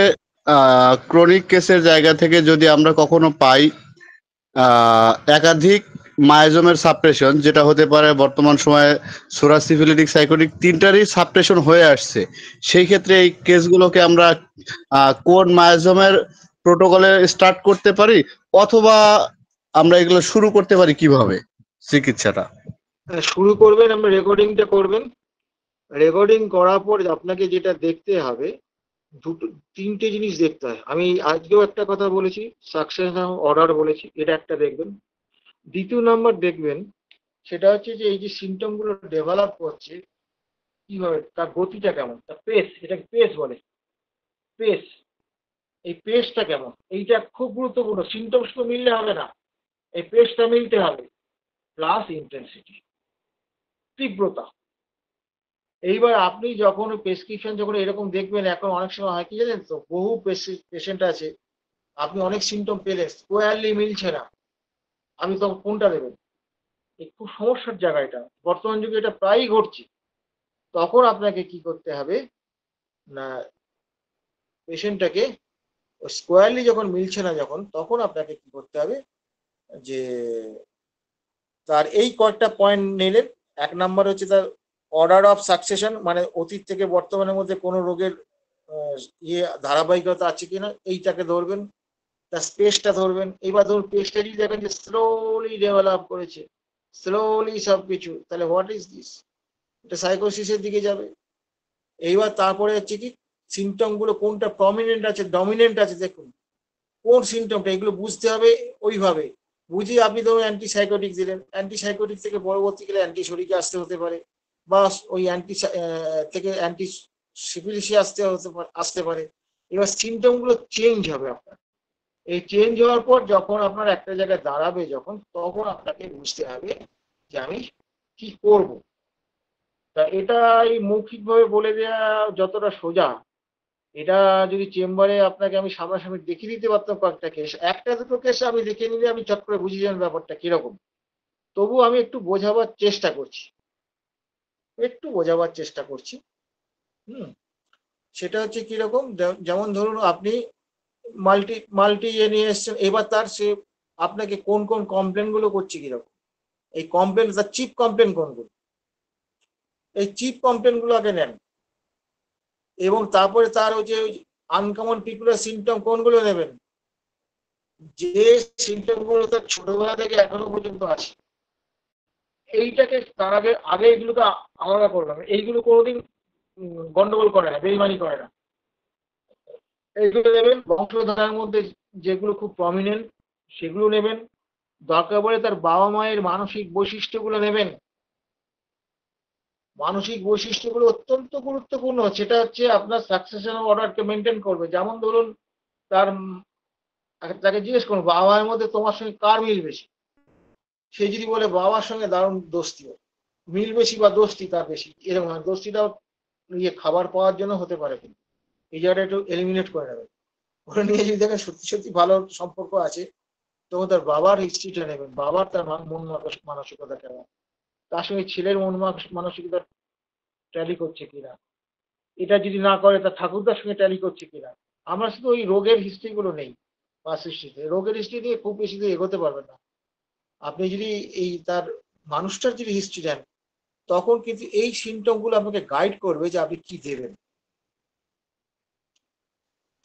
S1: ক্রনিক কেসের জায়গা থেকে যদি আমরা কখনো পাই একাধিক মায়োজোমের সাপ্রেশন, যেটা হতে পারে বর্তমান সময়ে সোরাসিফিলিটিক সাইকোটিক তিনটারই সাপ্রেশন হয়ে আসছে, সেই ক্ষেত্রে এই কেসগুলোকে আমরা কোন মায়োজোমের প্রোটোকলে স্টার্ট করতে পারি, অথবা আমরা এগুলো শুরু করতে পারি কিভাবে চিকিৎসাটা?
S2: শুরু করবেন, আপনি রেকর্ডিংটা করবেন। রেকর্ডিং করার পর আপনাকে যেটা দেখতে হবে, তিনটে জিনিস দেখতে হয়। আমি আজকেও একটা কথা বলেছি, সাকসেস অর্ডার বলেছি, এটা একটা দেখবেন। দ্বিতীয় নাম্বার দেখবেন সেটা হচ্ছে যে এই যে সিমটম গুলো ডেভেলপ করছে কিভাবে, তার গতিটা কেমন, তার পেস, এটাকে পেস বলে, পেস। এই পেসটা কেমন, এইটা খুব গুরুত্বপূর্ণ। সিমটম শুধু মিললে হবে না, এই পেসটা মিলতে হবে, প্লাস ইন্টেন্সিটি, তীব্রতা। এইবার আপনি যখন প্রেসক্রিপশন যখন এরকম দেখবেন, এখন অনেক সময় হয় কি জানেন তো, বহু পেশেন্ট আছে, আপনি অনেক সিমটম পেলেন, স্কোয়ারলি মিলছে না, আপনি তখন কোনটা দেবেন? এই খুব সমস্যার জায়গা এটা, বর্তমান যুগে এটা প্রায়ই ঘটছে। তখন আপনাকে কি করতে হবে না, পেশেন্টটাকে স্কোয়ারলি যখন মিলছে না যখন, তখন আপনাকে কি করতে হবে যে তার এই কয়েকটা পয়েন্ট নিলেন। এক নাম্বার হচ্ছে তার অর্ডার অফ সাকসেশন, মানে অতীত থেকে বর্তমানের মধ্যে কোনো রোগের ধারাবাহিকতা আছে কিনা, এইটাকে ধরবেন। তার স্পেসটা ধরবেন। এবার ধরুন পেসটা যদি দেখেন যে স্লোলি ডেভেলপ করেছে, স্লোলি সবকিছু, তাহলে হোয়াট ইজ দিস, এটা সাইকোসিসের দিকে যাবে। এইবার তারপরে হচ্ছে কি সিমটম গুলো কোনটা প্রমিনেন্ট আছে, ডমিনেন্ট আছে, দেখুন কোন সিমটমটা, এগুলো বুঝতে হবে। ওইভাবে বুঝিয়ে আপনি ধরুন অ্যান্টিসাইকোটিক দিলেন, অ্যান্টিসাইকোটিক থেকে পরবর্তীকালে অ্যান্টিসোরিকে আসতে হতে পারে, বা ওই থেকে অ্যান্টি সিফিলিসে আসতে পারে। এবার সিমটম গুলো চেঞ্জ হবে আপনার। এই চেঞ্জ হওয়ার পর যখন আপনার একটা জায়গায় দাঁড়াবে, যখন তখন আপনাকে বুঝতে হবে যে আমি কি করব। তা এটা এই মৌখিকভাবে বলে দেওয়া যতটা সোজা, এটা যদি চেম্বারে আপনাকে আমি সামনাসামনি দেখিয়ে দিতে পারতাম কয়েকটা কেস, একটা দুটো কেস আমি দেখে নিলে আমি চট করে বুঝিয়ে যাবেন ব্যাপারটা কিরকম। তবু আমি একটু বোঝাবার চেষ্টা করছি, হুম। সেটা হচ্ছে কিরকম, যেমন ধরুন আপনি মাল্টি মাল্টি নিয়ে এসছেন, এবার তার সে আপনাকে কোন কোন কমপ্লেন গুলো করছে কিরকম, এই কমপ্লেন, তার চিপ কমপ্লেন কোনগুলো, এই চিপ কমপ্লেন গুলো আগে নেন। এবং তারপরে তার ওই যে আনকমন পিকুলার সিমটম কোনগুলো নেবেন, যে সিমটম গুলো তার ছোটবেলা থেকে এখনো পর্যন্ত আছে, এইটাকে তার আগে আগে এগুলোকে আলাদা করলাম, এইগুলো কোনোদিন গন্ডগোল করে না, বেইমানি করে না। এইগুলো নেবেন বংশধারার মধ্যে যেগুলো খুব প্রমিনেন্ট সেগুলো নেবেন, দরকার পড়ে তার বাবা মায়ের মানসিক বৈশিষ্ট্যগুলো নেবেন। মানসিক বৈশিষ্ট্যগুলো অত্যন্ত গুরুত্বপূর্ণ, সেটা হচ্ছে আপনার সাকসেশন অর্ডারকে মেনটেন করবে। যেমন ধরুন তার তাকে জিজ্ঞেস করুন বাবা মায়ের মধ্যে তোমার সঙ্গে কার মিল বেশি, সে যদি বলে বাবার সঙ্গে দারুণ দোস্তি, মিল বেশি বা দোস্তি তার বেশি, এরকম হয়। দোস্তিটাও খাবার পাওয়ার জন্য হতে পারে, কিন্তু এই জায়গাটা একটু এলিমিনেট করে নেবেন। ওরা নিয়ে যদি দেখেন সত্যি সত্যি ভালো সম্পর্ক আছে, তখন তার বাবার হিস্ট্রিটা নেবেন, বাবার তার মন মানসিকতা কেমন, তার সঙ্গে ছেলের মন মানসিকতা ট্যালি করছে কিনা, এটা যদি না করে তার ঠাকুরদার সঙ্গে ট্যালি করছে কিনা। আমরা শুধু ওই রোগের হিস্ট্রি গুলো নেই বা হিস্ট্রিতে, রোগের হিস্ট্রি দিয়ে খুব বেশি দিয়ে এগোতে পারবেন না। আপনি যদি এই তার মানুষটার যদি হিস্ট্রি দেন, তখন কিন্তু এই সিমটম গুলো আপনাকে গাইড করবে যে আপনি কি দেবেন।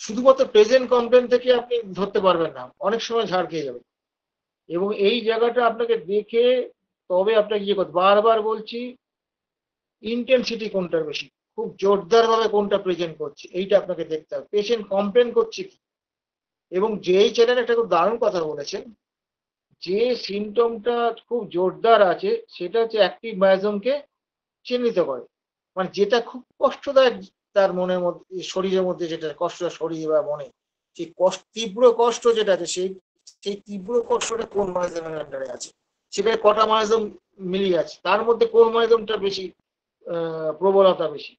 S2: শুধুমাত্র প্রেজেন্ট কমপ্লেন থেকে আপনি ধরতে পারবেন না, অনেক সময় ঝাড় খেয়ে যাবেন। এবং এই জায়গাটা আপনাকে দেখে তবে আপনাকে ইয়ে করতে, বারবার বলছি, ইন্টেন্সিটি কোনটার বেশি, খুব জোরদার ভাবে কোনটা প্রেজেন্ট করছে, এইটা আপনাকে দেখতে হবে। পেশেন্ট কমপ্লেন করছে কি, এবং যেই চ্যানেল একটা খুব দারুণ কথা বলেছেন, যে সিমটমটা খুব জোরদার আছে সেটা হচ্ছে অ্যাক্টিভ মায়াজমকে চিহ্নিত করে। মানে যেটা খুব কষ্টদায়ক তার মনের মধ্যে, শরীরের মধ্যে যেটা কষ্ট, শরীর বা মনে যে কষ্ট, তীব্র কষ্ট যেটা আছে, সেই সেই তীব্র কষ্টটা কোন মায়াজমের আন্ডারে আছে, সেখানে কটা মায়াজম মিলিয়ে আছে, তার মধ্যে কোন মায়াজমটা বেশি প্রবলতা বেশি,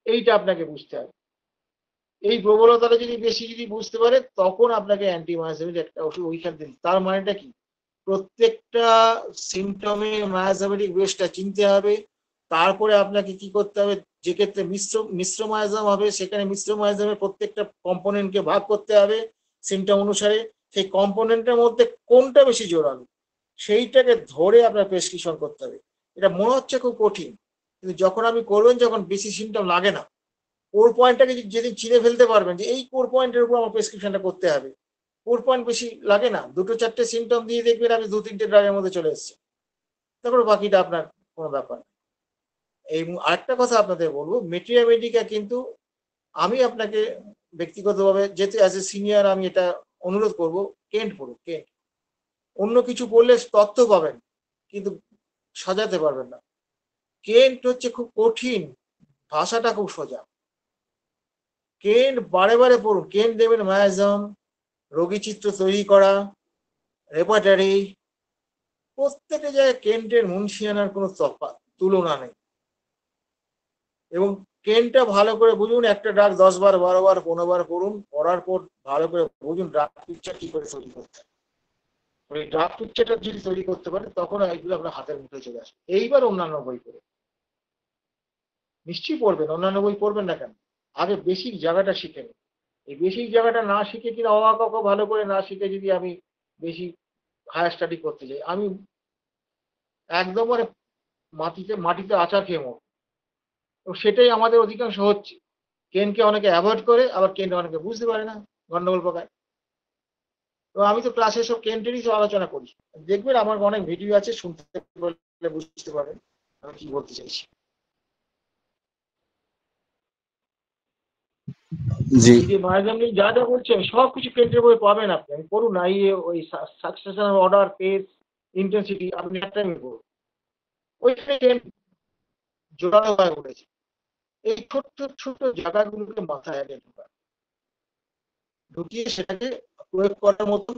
S2: এইটা আপনাকে বুঝতে হবে। এই প্রবলতাটা যদি বেশি যদি বুঝতে পারে, তখন আপনাকে অ্যান্টিমায়াজমিক একটা ওষুধ ওইখান থেকে। তার মানেটা কি, প্রত্যেকটা সিমটমে মায়াজামেটিক বেসটা চিনতে হবে। তারপরে আপনাকে কি করতে হবে, যে ক্ষেত্রে মিশ্র মায়াজাম হবে সেখানে মিশ্র মায়াজামের প্রত্যেকটা কম্পোনেন্টকে ভাগ করতে হবে সিমটম অনুসারে, সেই কম্পোনেন্টের মধ্যে কোনটা বেশি জোরালো সেইটাকে ধরে আপনার প্রেসক্রিপশন করতে হবে। এটা মনে হচ্ছে খুব কঠিন, কিন্তু যখন আপনি করবেন, যখন বেশি সিমটম লাগে না, কোর পয়েন্টটাকে যেদিন চিনে ফেলতে পারবেন যে এই কোর পয়েন্টের উপর আমার প্রেসক্রিপশনটা করতে হবে, কোর পয়েন্ট বেশি লাগে না, দুটো চারটে সিমটম দিয়ে দেখবেন আপনি 2-3টে ড্রাগের মধ্যে চলে এসছে, তারপরে বাকিটা আপনার কোনো ব্যাপার না। এই আরেকটা কথা আপনাদের বলবো, মেটেরিয়া মেডিকা কিন্তু আমি আপনাকে ব্যক্তিগতভাবে, যেহেতু অ্যাজ এ সিনিয়র আমি এটা অনুরোধ করব, কেন্ট পড়ুন, কেন্ট। অন্য কিছু পড়লে তথ্য পাবেন কিন্তু সাজাতে পারবেন না। কেন্ট হচ্ছে খুব কঠিন, ভাষাটা খুব সোজা। কেন্ট বারে বারে পড়ুন, কেন্ট দেবেন মায়াজম, রোগী চিত্র তৈরি করা, রেপার্টারি, প্রত্যেকটা জায়গায় কেন্টের মুন্সিয়ানার কোনো তফাৎ তুলনা নেই। এবং কেন্টটা ভালো করে বুঝুন, একটা ড্রাগ 10 বার 12 বার 15 বার পড়ুন, পড়ার পর ভালো করে বুঝুন ড্রাগ পিকচার কি করে তৈরি করতে হয়। ওই ড্রাগ পিকচারটা যদি তৈরি করতে পারে, তখন এইগুলো আপনার হাতের মুঠে চলে আসে। এইবার অন্যান্য বই পড়ে নিশ্চয়ই পড়বেন, অন্যান্য বই পড়বেন না কেন, আগে বেসিক জায়গাটা শিখে নিন। এই বেসিক জায়গাটা না শিখে কিনা অবাক ভালো করে না শিখে যদি আমি বেশি হায়ার স্টাডি করতে যাই, আমি একদম মানে মাটিতে মাটিতে আছাড় খেয়ে মরব। এবং সেটাই আমাদের অধিকাংশ হচ্ছে। কেনকে অনেকে অ্যাভয়েড করে, আবার কেন অনেকে বুঝতে পারে না, গন্ডগোল পাকায়। তো আমি তো ক্লাসে সব কেন্টেরই সব আলোচনা করি, দেখবেন আমার অনেক ভিডিও আছে, শুনতে পারলে বুঝতে পারবেন আমি কি বলতে চাইছি।
S1: জি
S2: এই যে মায়াজাম নিয়ে যা যা বলছি আমি সব কিছু কেন্দ্রের বই পাবেন আপনি, আমি পড়ুন না, এই ওই সাকসেশন অর্ডার, পেস, ইন্টেন্সিটি, আপনি একটা আমি পড়ুন, ওইখানে জোরালো হয়ে উঠেছে। এই ছোট্ট ছোট্ট জায়গাগুলোকে মাথায় আগে ঢুকিয়ে সেটাকে প্রয়োগ করার মতন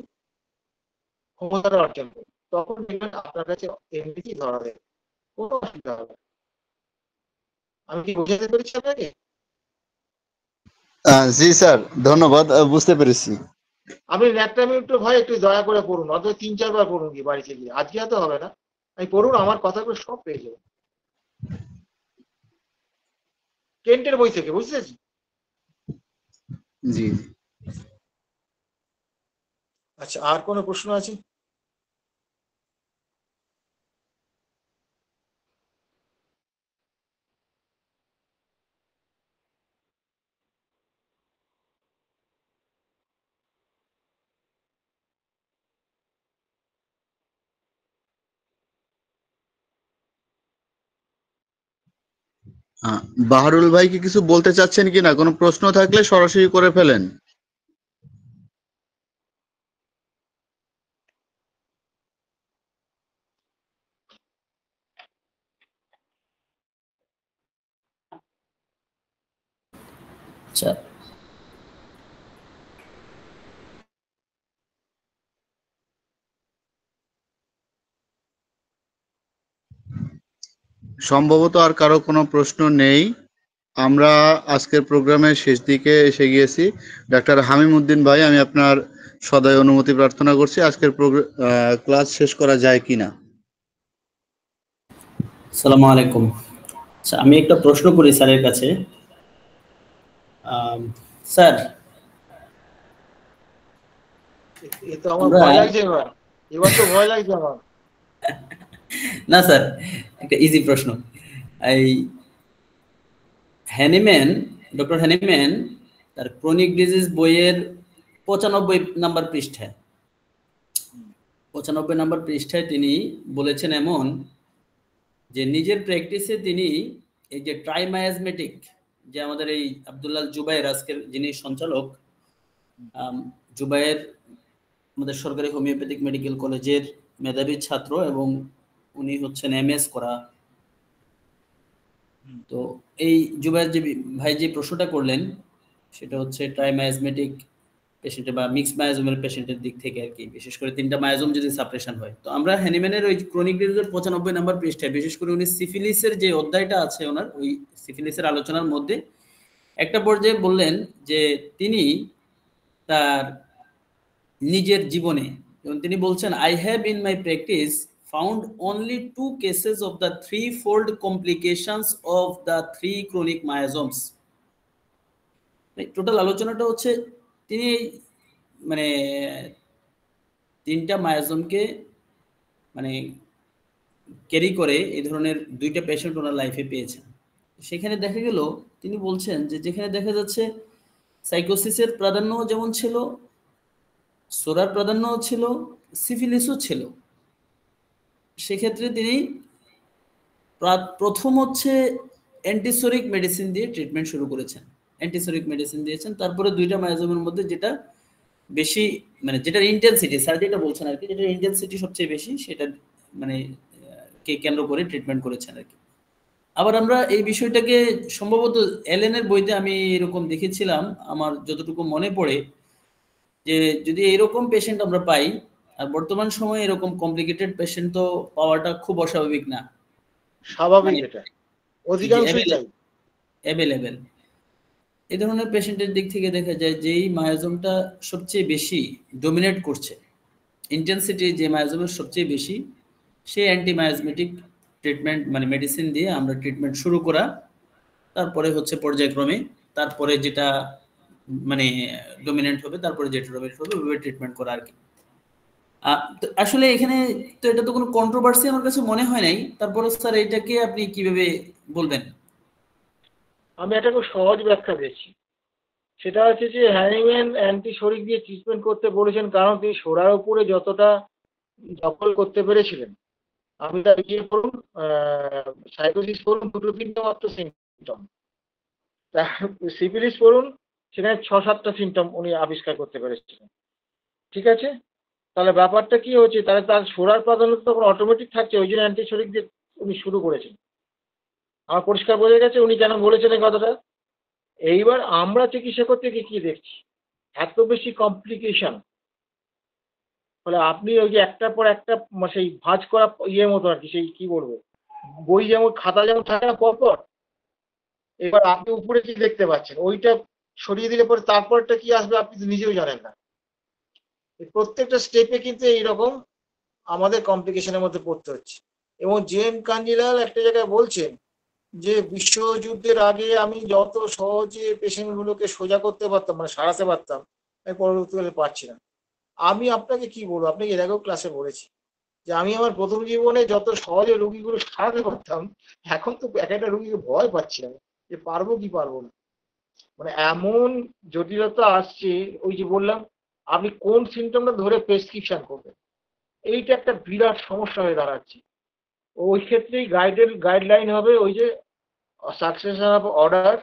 S2: ক্ষমতাটা অর্জন করুন, তখন দেখবেন আপনার কাছে এমনিতেই ধরা দেবে, কোনো অসুবিধা হবে না। আমি কি বোঝাতে পেরেছি আপনাকে?
S1: জি স্যার, ধন্যবাদ, বুঝতে পেরেছি।
S2: আপনি ন্যাট্রামি একটু ভয় একটু দয়া করে পড়ুন, অত 3-4 বার পড়ুন গিয়ে বাড়িতে গিয়ে, আজকে হয়তো হবে না, আমি পড়ুন, আমার কথাগুলো সব পেয়ে যাবেন কেন্টের বই থেকে, বুঝতেছি।
S1: জি
S2: আচ্ছা, আর কোনো প্রশ্ন আছে?
S1: আহ, বাহারুল ভাই কি কিছু বলতে চাচ্ছেন কিনা? কোনো প্রশ্ন থাকলে সরাসরি করে ফেলেন।
S5: আচ্ছা,
S1: সম্ভবত আর কারো কোনো প্রশ্ন নেই। আমরা আজকের প্রোগ্রামের শেষ দিকে এসে গিয়েছি। ডাক্তার হামিম উদ্দিন ভাই, আমি আপনার সদয় অনুমতি প্রার্থনা করছি, আজকের ক্লাস শেষ করা যায় কিনা।
S5: আসসালামু আলাইকুম। আচ্ছা, আমি একটা প্রশ্ন করি স্যারের কাছে। স্যার,
S2: এ তো আমার
S5: আমরা
S2: ভয় লাগছে এবার। এবার তো ভয় লাগছে আমার।
S5: না স্যার, একটা ইজি প্রশ্ন। এই হ্যানিম্যান, ডক্টর হ্যানিম্যান তার ক্রনিক ডিজিজ বইয়ের 95 নাম্বার পৃষ্ঠায় 95 নাম্বার পৃষ্ঠায় তিনি বলেছেন এমন যে নিজের প্র্যাকটিসে তিনি এই যে ট্রাইমায়াজমেটিক, যে আমাদের এই আব্দুল্লাহ জুবায়ের আজকের যিনি সঞ্চালক, জুবায়ের আমাদের সরকারি হোমিওপ্যাথিক মেডিকেল কলেজের মেধাবী ছাত্র এবং উনি হচ্ছেন এমএস করা। তো এই জুবায়ের যে ভাই যে প্রশ্নটা করলেন সেটা হচ্ছে ট্রাইমায়াজমেটিক পেশেন্টে বা মিক্স মায়াজমের পেশেন্টের দিক থেকে আর কি, বিশেষ করে 3টা মায়াজম যদি সাপ্রেশন হয়। তো আমরা হ্যানিম্যানের ওই ক্রনিক ডিজিজের 95 নাম্বার পৃষ্ঠায় বিশেষ করে উনি সিফিলিসের যে অধ্যায়টা আছে ওনার, ওই সিফিলিসের আলোচনার মধ্যে একটা পর্যায়ে বললেন যে তিনি তার নিজের জীবনে, এবং তিনি বলছেন, I have in my practice found only 2 cases of the threefold complications of the 3 chronic myosomes। Total আলোচনাটা হচ্ছে তিনি মানে 3টা মায়োজোমকে মানে ক্যারি করে এই ধরনের 2টা পেশেন্ট ওনার লাইফে পেয়েছেন। সেখানে দেখা গেল তিনি বলছেন যে যেখানে দেখা যাচ্ছে সাইকোসিসের প্রাধান্য যেমন ছিল, সোরার প্রাধান্য ছিল, সিফিলিসও ছিল, সেক্ষেত্রে তিনি প্রথম হচ্ছে অ্যান্টিসোরিক মেডিসিন দিয়ে ট্রিটমেন্ট শুরু করেছেন। অ্যান্টিসোরিক মেডিসিন দিয়েছেন, তারপরে 2টা মায়োজোমের মধ্যে যেটা বেশি মানে যেটার ইন্টেন্সিটি, স্যার যেটা বলছেন আর কি, যেটার ইন্টেন্সিটি সবচেয়ে বেশি সেটা মানে কে কেন্দ্র করে ট্রিটমেন্ট করেছেন আর কি। আবার আমরা এই বিষয়টাকে সম্ভবত এলএন এর বইতে আমি এরকম দেখেছিলাম, আমার যতটুকু মনে পড়ে, যে যদি এরকম পেশেন্ট আমরা পাই, আর বর্তমান সময়ে এরকম কমপ্লিকেটেড পেশেন্ট তো পাওয়াটা খুব অস্বাভাবিক না,
S2: স্বাভাবিক, এটা অধিকাংশই তাই
S5: অ্যাভেলেবেল। এই ধরনের পেশেন্টের দিক থেকে দেখা যায় যেই মায়োজোমটা সবচেয়ে বেশি ডোমিনেট করছে, ইন্টেন্সিটি যে মায়োজোমের সবচেয়ে বেশি, সেই অ্যান্টিমায়োজমেটিক ট্রিটমেন্ট মানে মেডিসিন দিয়ে আমরা ট্রিটমেন্ট শুরু করা, তারপরে হচ্ছে পর্যায়ক্রমে তারপরে যেটা মানে ডোমিনেন্ট হবে, তারপরে যেটা ডোমিনেন্ট হবে ওইভাবে ট্রিটমেন্ট করা আর কি। তো আসলে এখানে তো এটা তো কোনো কন্ট্রোভার্সি আমার কাছে মনে হয় নাই। তারপরে স্যার এটাকে আপনি কিভাবে বলবেন?
S2: আমি একটা খুব সহজ ব্যাখ্যা দিচ্ছি। সেটা হচ্ছে যে হ্যানিম্যান অ্যান্টিসোরিক দিয়ে ট্রিটমেন্ট করতে বলেছেন কারণ তিনি সোরার উপরে যতটা দখল করতে পেরেছিলেন। আপনি তার ইয়ে করুন, সাইকোসিস করুন, 2-3টা মাত্র সিমটম, সিফিলিস করুন, সেখানে 6-7টা সিমটম উনি আবিষ্কার করতে পেরেছিলেন। ঠিক আছে, তাহলে ব্যাপারটা কি হচ্ছে, তাহলে তার সোরার প্রাধান্য তখন অটোমেটিক থাকছে, ওই জন্য অ্যান্টিসোরিক দিয়ে উনি শুরু করেছেন। আমার পরিষ্কার বোঝা গেছে উনি কেন বলেছেন এই কথাটা। এইবার আমরা চিকিৎসা করতে গিয়ে কি দেখছি, এত বেশি কমপ্লিকেশন, ফলে আপনি ওই যে একটার পর একটা সেই ভাঁজ করা ইয়ের মতো আর কি, সেই কি বলবো, বই যেমন খাতা যেমন থাকে না পরপর, এবার আপনি উপরে কি দেখতে পাচ্ছেন, ওইটা সরিয়ে দিলে পরে তারপরটা কি আসবে আপনি তো নিজেও জানেন না। প্রত্যেকটা স্টেপে কিন্তু এইরকম আমাদের কমপ্লিকেশনের মধ্যে পড়তে হচ্ছে। এবং জেন কাঞ্জিলাল একটা জায়গায় বলছেন যে বিশ্বযুদ্ধের আগে আমি যত সহজে পেশেন্টগুলোকে সোজা করতে পারতাম, মানে সারাতে পারতাম, আমি পরবর্তীকালে পারছি না। আমি আপনাকে কি বলবো, আপনাকে এর আগেও ক্লাসে বলেছি যে আমি আমার প্রথম জীবনে যত সহজে রুগীগুলো সারাতে পারতাম, এখন তো এক একটা রুগীকে ভয় পাচ্ছি আমি যে পারবো কি পারবো না। মানে এমন জটিলতা আসছে, ওই যে বললাম আপনি কোন সিমটমটা ধরে প্রেসক্রিপশন করবেন, এইটা একটা বিরাট সমস্যা হয়ে দাঁড়াচ্ছে। ওই ক্ষেত্রেই গাইডলাইন হবে ওই যে সাকসেশন অফ অর্ডার,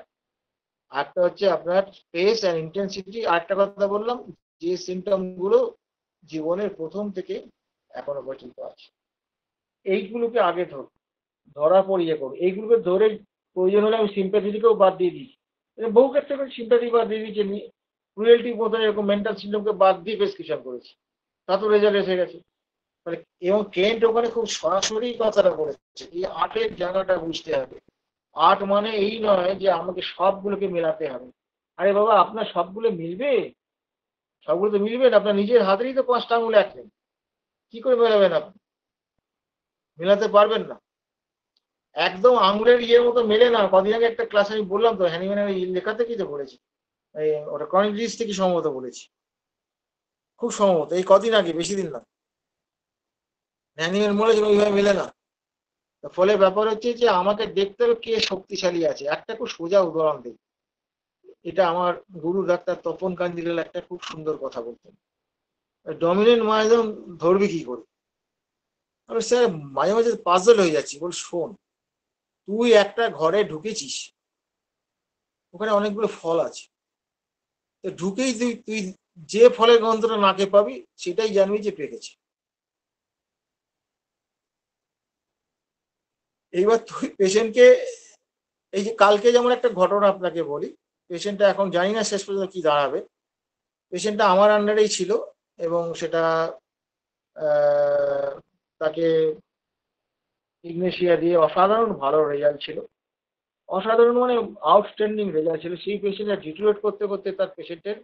S2: একটা হচ্ছে আপনার স্পেস অ্যান্ড ইন্টেন্সিটি, আরেকটা কথা বললাম যে সিমটম গুলো জীবনের প্রথম থেকে এখনো পর্যন্ত আছে, এইগুলোকে আগে ধরা পড়িয়ে করো। এইগুলোকে ধরে প্রয়োজন হলে আমি সিম্প্যাথিকেও বাদ দিয়ে দিই, বহু ক্ষেত্রে সিম্প্যাথি বাদ দিয়ে দিয়েছি, ক্রুয়েলটি মতো এরকম মেন্টাল সিমটমকে বাদ দিয়ে প্রেসক্রিপশন করেছি, তা তো রেজাল্ট এসে গেছে। মানে এবং কেন্ট ওখানে খুব সরাসরি কথাটা বলেছে, এই আর্টের জায়গাটা বুঝতে হবে। আর্ট মানে এই নয় যে আমাকে সবগুলোকে মেলাতে হবে। আরে বাবা, আপনার সবগুলো মিলবে? সবগুলো তো মিলবে না, আপনার নিজের হাতেরই তো 5টা আঙুল এক নেই, কি করে মেলাবেন আপনি? মেলাতে পারবেন না, একদম আঙুলের ইয়ের মতো মেলে না। কদিন আগে একটা ক্লাস আমি বললাম তো, হ্যানিম্যানের লেখা থেকেই তো বলেছি, ওটা ক্রনিক ডিজিজ থেকে সম্ভবত বলেছি, খুব সম্ভবত এই কদিন আগে, বেশি দিন না। হ্যানিম্যান বলেছিল ওইভাবে মেলে না। ফলে ব্যাপার হচ্ছে যে আমাকে দেখতে হবে কে শক্তিশালী আছে। একটা খুব সোজা উদাহরণ দিই, এটা আমার গুরু ডাক্তার তপন কাঞ্জিলাল একটা খুব সুন্দর কথা বলতেন, ডমিনেন্ট মায়াজম ধরবি কি করে। আমি স্যার মাঝে মাঝে পাজল হয়ে যাচ্ছি। বল শোন, তুই একটা ঘরে ঢুকেছিস, ওখানে অনেকগুলো ফল আছে, তো ঢুকেই তুই তুই যে ফলের গন্ধটা নাকে পাবি সেটাই জানবি যে পেকেছে। এইবার তুই পেশেন্টকে, এই যে কালকে যেমন একটা ঘটনা আপনাকে বলি, পেশেন্টটা এখন জানি না শেষ পর্যন্ত কি দাঁড়াবে। পেশেন্টটা আমার আন্ডারেই ছিল এবং সেটা তাকে ইগনেশিয়া দিয়ে অসাধারণ ভালো রেজাল্ট ছিল, অসাধারণ মানে আউটস্ট্যান্ডিং রেজাল্ট ছিল। সেই পেশেন্টটা ডিটোরেট করতে করতে তার পেশেন্টের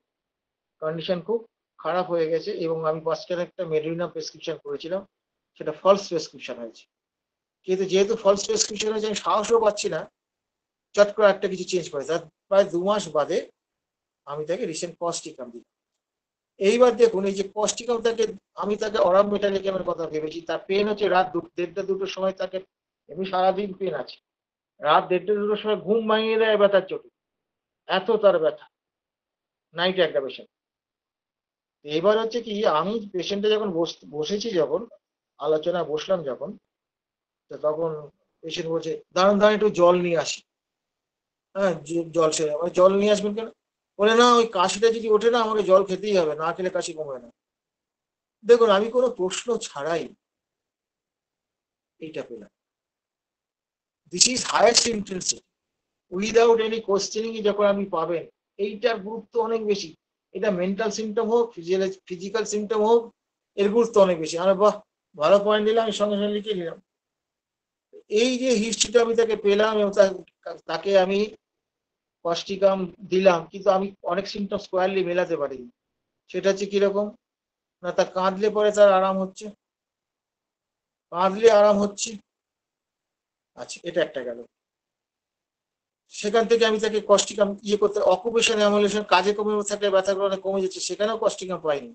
S2: কন্ডিশন খুব খারাপ হয়ে গেছে এবং আমি 5টার একটা মেডুলিনা প্রেসক্রিপশন করেছিলাম, সেটা ফলস প্রেসক্রিপশন হয়েছে। কিন্তু যেহেতু ফলস প্রেসক্রিপশন হয়েছে আমি সাহসও পাচ্ছি না চট করে একটা কিছু চেঞ্জ করে। তার প্রায় 2 মাস বাদে আমি তাকে রিসেন্ট কস্টিকাম দিই। এইবার দেখুন, এই যে কস্টিকাম তাকে, আমি তাকে অরাম মেটালিকামের কথা ভেবেছি, তার পেন হচ্ছে রাত 1:30 2টোর সময়, তাকে এমনি সারাদিন পেন আছে, রাত 1:30 2টোর সময় ঘুম ভাঙিয়ে দেয় ব্যথার চোটে, এত তার ব্যথা, নাইটে একটা পেশেন্ট। এবার হচ্ছে কি, আমি পেশেন্টে যখন বসেছি, যখন আলোচনা বসলাম যখন, তো তখন পেশেন্ট বলছে দাঁড়ান দাঁড়ান একটু জল নিয়ে আসি। হ্যাঁ, জল সে জল নিয়ে আসবেন কেন? বলে না, ওই কাশিটা যদি ওঠে না আমাকে জল খেতেই হবে, না খেলে কাশি কমবে না। দেখুন, আমি কোনো প্রশ্ন ছাড়াই এইটা পেলাম। This is highest intensity without any questioning. যখন আপনি পাবেন, এইটার গুরুত্ব অনেক বেশি। এটা মেন্টাল সিমটম হোক, ফিজিক্যাল সিমটম হোক, এর গুরুত্ব অনেক বেশি। আমরা বাহ, ভালো পয়েন্ট দিলাম, আমি সঙ্গে সঙ্গে লিখে নিলাম। এই যে হিস্ট্রিটা আমি তাকে পেলাম এবং তাকে আমি কস্টিকাম দিলাম, কিন্তু আমি অনেক সিমটম স্কোয়ারলি মেলাতে পারিনি। সেটা হচ্ছে কিরকম না, তার কাঁদলে পরে তার আরাম হচ্ছে, কাঁদলে আরাম হচ্ছে। আচ্ছা, এটা একটা গেল। সেখান থেকে আমি তাকে কস্টিকাম করতে, অকুপেশন অ্যামুলেশন, কাজে কমে থাকলে ব্যথাগুলো অনেক কমে যাচ্ছে, সেখানেও কস্টিকাম পাইনি।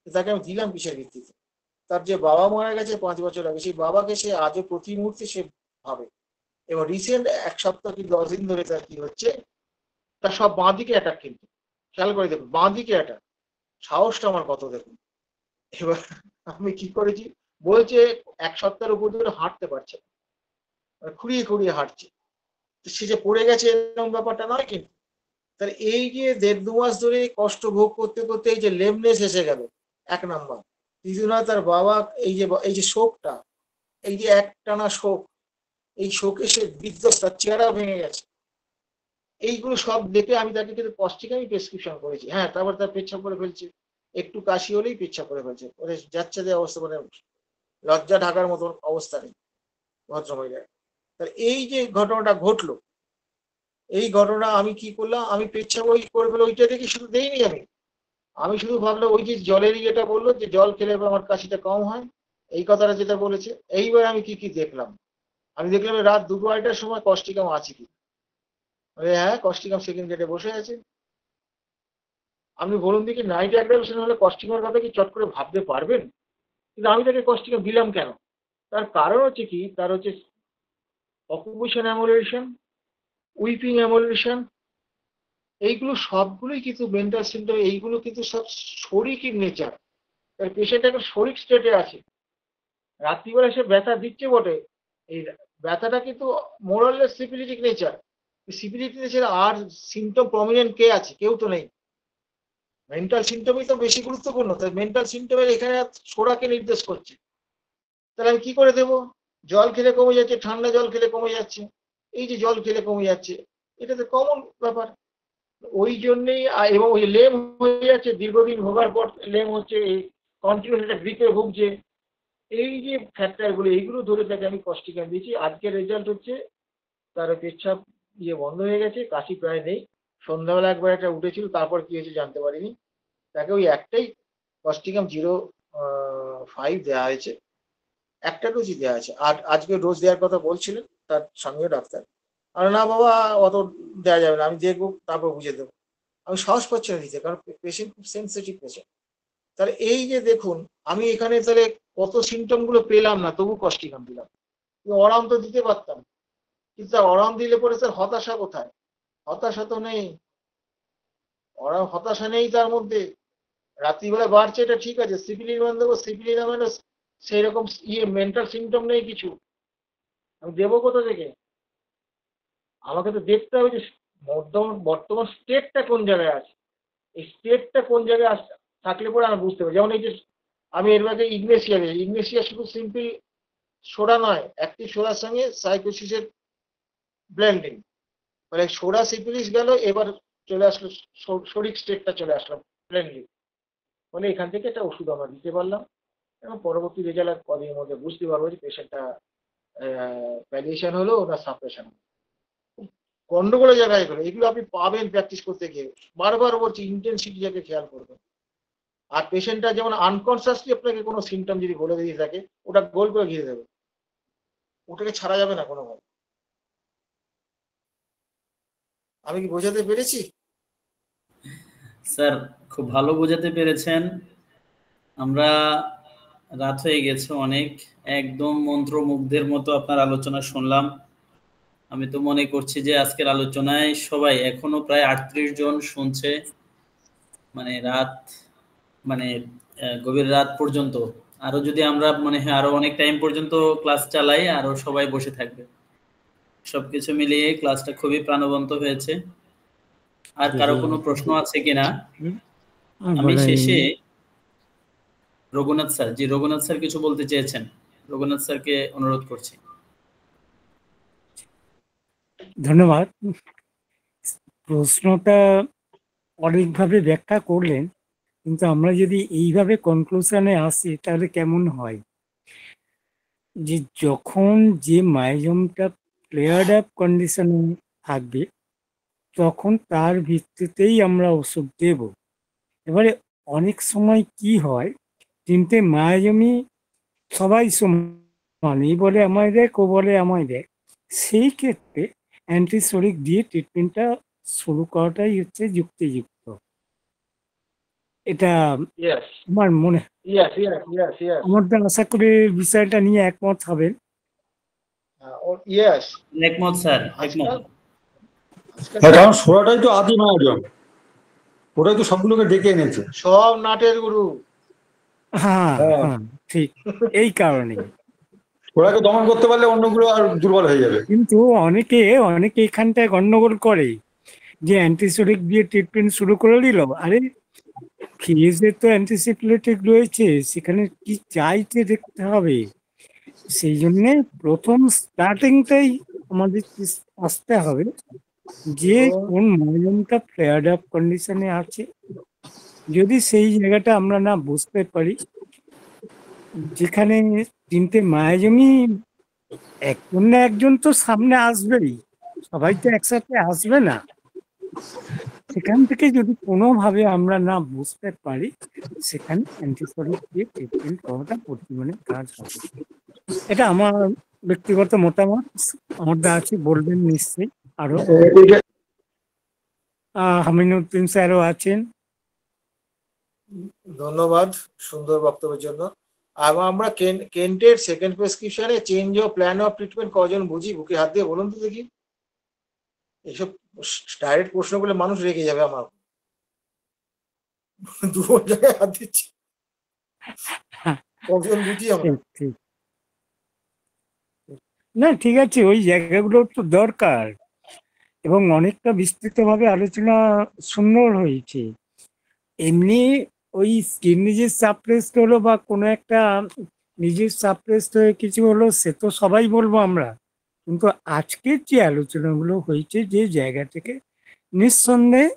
S2: তাকে আমি দিলাম কিসের ভিত্তিতে? তার যে বাবা মারা গেছে 5 বছর আগে, সেই বাবাকে সে আজও প্রতি মুহূর্তে সে ভাবে। এবং রিসেন্ট 1 সপ্তাহ কি 10 দিন ধরে তার কি হচ্ছে, তার সব বাঁ দিকে অ্যাটাক, কিন্তু খেয়াল করে দেখুন বাঁ দিকে অ্যাটাক। সাহসটা আমার কত দেখুন। এবার আমি কি করেছি, বলছে 1 সপ্তাহের উপর ধরে হাঁটতে পারছে না, খুঁড়িয়ে খুঁড়িয়ে হাঁটছে। সে যে পড়ে গেছে এরকম ব্যাপারটা নয়, কিন্তু তাহলে এই যে 1.5 2 মাস ধরে কষ্ট ভোগ করতে করতে এই যে লেমনেস এসে গেল 1 নাম্বার। দ্বিতীয় না, তার বাবা এই যে শোকটা, এই যে একটানা শোক, এই শোকে সে বিধ্বস্ত, তার চেহারা ভেঙে গেছে। এইগুলো সব দেখে আমি তাকে কিন্তু কস্টিকামই প্রেসক্রিপশন করেছি। হ্যাঁ, তারপর তার পেচ্ছাপ করে ফেলছে, একটু কাশি হলেই পেচ্ছাপ করে ফেলছে, ওরে যাচ্ছে যে অবস্থা, মানে লজ্জা ঢাকার মতন অবস্থা নেই ভদ্রমহিলার। তাহলে এই যে ঘটনাটা ঘটলো, এই ঘটনা আমি কি করলাম, আমি পেচ্ছাপ ওই করে ফেলে ওইটা দেখে শুধু দেইনি, আমি শুধু ভাবলাম ওই যে জলের ইয়েটা বললো যে জল খেলে আমার কাশিটা কম হয়, এই কথাটা যেটা বলেছে। এইবার আমি কি কি দেখলাম, আমি দেখলাম রাত 2 2:30টার সময় কস্টিকাম আছে কি। হ্যাঁ, কস্টিকাম সেকেন্ড গেটে বসে আছে। আপনি বলুন দেখি, নাইট অ্যাগ্রাভেশন হলে কস্টিকামের কথা কি চট করে ভাবতে পারবেন? কিন্তু আমি তাকে কস্টিকাম দিলাম কেন? তার কারণ হচ্ছে কি, তার হচ্ছে অকুপেশন অ্যামুলেশন, উইপিং অ্যামুলেশন, এইগুলো সবগুলোই কিন্তু মেন্টাল সিমটম। এইগুলো কিন্তু সব শরিক ইন নেচার। পেশেন্ট একটা শরিক স্টেটে আছে, রাত্রিবেলা সে ব্যথা দিচ্ছে বটে, এই ব্যথাটা কিন্তু মোরাললেস সিফিলিটিক নেচার। সিফিলিটিক নেচার আর সিমটম প্রমিনেন্ট কে আছে? কেউ তো নেই। মেন্টাল সিমটমই তো বেশি গুরুত্বপূর্ণ। তাই মেন্টাল সিমটমের এখানে সোডাকে নির্দেশ করছে। তাহলে আমি কি করে দেবো? জল খেলে কমে যাচ্ছে, ঠান্ডা জল খেলে কমে যাচ্ছে, এই যে জল খেলে কমে যাচ্ছে, এটা তো কমন ব্যাপার। ওই জন্যেই এবং ওই লেম হয়ে যাচ্ছে, দীর্ঘদিন ভোগার পর লেম হচ্ছে, কন্টিনিউস একটা গ্রিপে ভুগছে, এই যে ফ্যাক্টরগুলো, এইগুলো ধরে তাকে আমি কস্টিকাম দিয়েছি। আজকের রেজাল্ট হচ্ছে তার পেচ্ছাপ বন্ধ হয়ে গেছে, কাশি প্রায় নেই। সন্ধ্যাবেলা একবার একটা উঠেছিল, তারপর কি হয়েছে জানতে পারিনি। তাকে ওই একটাই কস্টিকাম 0.5 দেওয়া হয়েছে, একটা ডোজই দেওয়া আছে। আর আজকে ডোজ দেওয়ার কথা বলছিলেন তার সঙ্গে ডাক্তার, আর না বাবা অত দেওয়া যাবে না, আমি দেখবো তারপর বুঝে দেবো। আমি সাহস পাচ্ছি না দিতে, কারণ পেশেন্ট খুব সেন্সিটিভ পেশেন্ট। তাহলে এই যে দেখুন, আমি এখানে তাহলে কত সিমটম গুলো পেলাম না, তবু কস্টিকাম দিলাম। অরাম তো দিতে পারতাম, কিন্তু অরাম দিলে পরে স্যার হতাশা কোথায়? হতাশা তো নেই, হতাশা নেই তার মধ্যে। রাত্রিবেলা বাড়ছে এটা ঠিক আছে, সিপিলিনাম দেবো, সিপিলিনামের সেই রকম মেন্টাল সিমটম নেই কিছু, আমি দেবো কোথা থেকে? আমাকে তো দেখতে হবে যে বর্তমান স্টেটটা কোন জায়গায় আছে। এই স্টেটটা কোন জায়গায় থাকলে পরে আমি বুঝতে পারি। যেমন এই যে আমি এর আগে ইগনেশিয়া শুধু সিম্পল সোডা নয়, অ্যাক্টিভ সোডার সঙ্গে সাইকোসিসের ব্লেন্ডিং, মানে সোডা সিপিলিস গেল, এবার চলে আসলো শরিক স্টেটটা চলে আসলো ব্লেন্ডিং, মানে এখান থেকে একটা ওষুধ আমরা দিতে পারলাম, এবং পরবর্তী রেজাল্ট কদিনের মধ্যে বুঝতে পারবো যে পেশেন্টটা প্যালিয়েশন হলো না সাপ্রেশন। গন্ডগোলের জায়গায় এগুলো এগুলো আপনি পাবেন প্র্যাকটিস করতে গিয়ে। বারবার বলছি ইন্টেন্সিটিটাকে খেয়াল করবেন। আর পেশেন্টটা যেমন আনকনসিয়াসলি আপনাকে কোনো সিমটম যদি বলে দিয়ে থাকে, ওটা গোল করে ঘিরে দেবে, ওটাকে ছাড়া যাবে না কোনোভাবে। আমি কি বোঝাতে পেরেছি?
S5: স্যার খুব ভালো বোঝাতে পেরেছেন। আমরা রাত হয়ে গেছে অনেক, একদম মন্ত্রমুগ্ধের মতো আপনার আলোচনা শুনলাম। আমি তো মনে করছি যে আজকের আলোচনায় সবাই এখনো প্রায় 38 জন শুনছে, মানে রাত, মানে গভীর রাত পর্যন্ত। আরো যদি আমরা মনে হয় আরো অনেক টাইম পর্যন্ত ক্লাস চালাই, আরো সবাই বসে থাকবে। সবকিছু মিলিয়ে ক্লাসটা খুবই প্রাণবন্ত হয়েছে। আর কারো কোনো প্রশ্ন আছে কিনা? আমি শেষে রঘুনাথ স্যার, জি রঘুনাথ স্যার কিছু বলতে চেয়েছেন, রঘুনাথ স্যারকে অনুরোধ করছি।
S6: ধন্যবাদ। প্রশ্নটা অনেকভাবে ব্যাখ্যা করলেন, কিন্তু আমরা যদি এইভাবে কনক্লুশনে আসি তাহলে কেমন হয়? যে যখন যে মাইজমটা প্লেয়ার্ড আপ কন্ডিশনে থাকবে, তখন তার ভিত্তিতেই আমরা ওষুধ দেব। এবারে অনেক সময় কি হয়, তিনটে মায়াজমি সবাই সমান, এই বলে আমায় দেখ, ও বলে আমায় দেখ, সেই ক্ষেত্রে অ্যান্টিসোরিক দিয়ে ট্রিটমেন্টটা শুরু করাটাই হচ্ছে যুক্তিযুক্ত। এটা আমার মনে, আমার আশা করি বিষয়টা নিয়ে একমত হবেন।
S5: একমত স্যার, একমত।
S4: কারণ সোরাটাই তো আদি মায়াজম, ওটাই তো সবগুলোকে ডেকে এনেছে,
S2: সব নাটের গুরু।
S6: হ্যাঁ হ্যাঁ ঠিক, এই কারণে
S4: ওটাকে দমন করতে পারলে অন্যগুলো আর দুর্বল হয়ে যাবে।
S6: কিন্তু অনেকে এখানটায় গন্ডগোল করে যে অ্যান্টিসোরিক দিয়ে ট্রিটমেন্ট শুরু করে দিল। আরে ফিজে তো অ্যান্টিসিপ্লেটিক রয়েছে, সেখানে কি চাইতে দেখতে হবে। সেই জন্যে প্রথম স্টার্টিংটাই আমাদের আসতে হবে যে কোন মাইজমটা ফ্লেয়ার্ড আপ কন্ডিশনে আছে। যদি সেই জায়গাটা আমরা না বুঝতে পারি, যেখানে তিনটে মায়াজমই একজন না একজন তো সামনে আসবেই, সবাই তো একসাথে আসবে না, সেখান থেকে যদি কোনোভাবে আমরা না বুঝতে পারি, সেখানে অ্যান্টিসোরিক দিয়ে ট্রিটমেন্ট করাটা পরিমাণে কাজ হবে। এটা আমার ব্যক্তিগত মতামত। আমারটা আছে, বলবেন নিশ্চয়ই আরো। হামিনুদ্দিন স্যারও আছেন।
S2: ধন্যবাদ সুন্দর বক্তব্যের জন্য। আমরা কেন্টের সেকেন্ড প্রেসক্রিপশনে change of plan of treatment কজন বুঝি? বুকে হাত দিয়ে বলুন তো দেখি। এইসব ডাইরেক্ট প্রশ্নগুলো মানুষ রেখে যাবে আমার। দু জায়গায় হাত দিচ্ছি, কজন বুঝি আমরা?
S6: ঠিক। না ঠিক আছে, ওই জায়গাগুলো তো দরকার এবং অনেকটা বিস্তৃতভাবে আলোচনা সুন্দর হয়েছে। এমনি ওই স্কিন ডিজিজ সাপ্রেসড হলো বা কোনো একটা ডিজিজ সাপ্রেসড হয়ে কিছু হলো, সে তো সবাই বলবো আমরা, কিন্তু আজকের যে আলোচনাগুলো হয়েছে যে জায়গা থেকে, নিঃসন্দেহে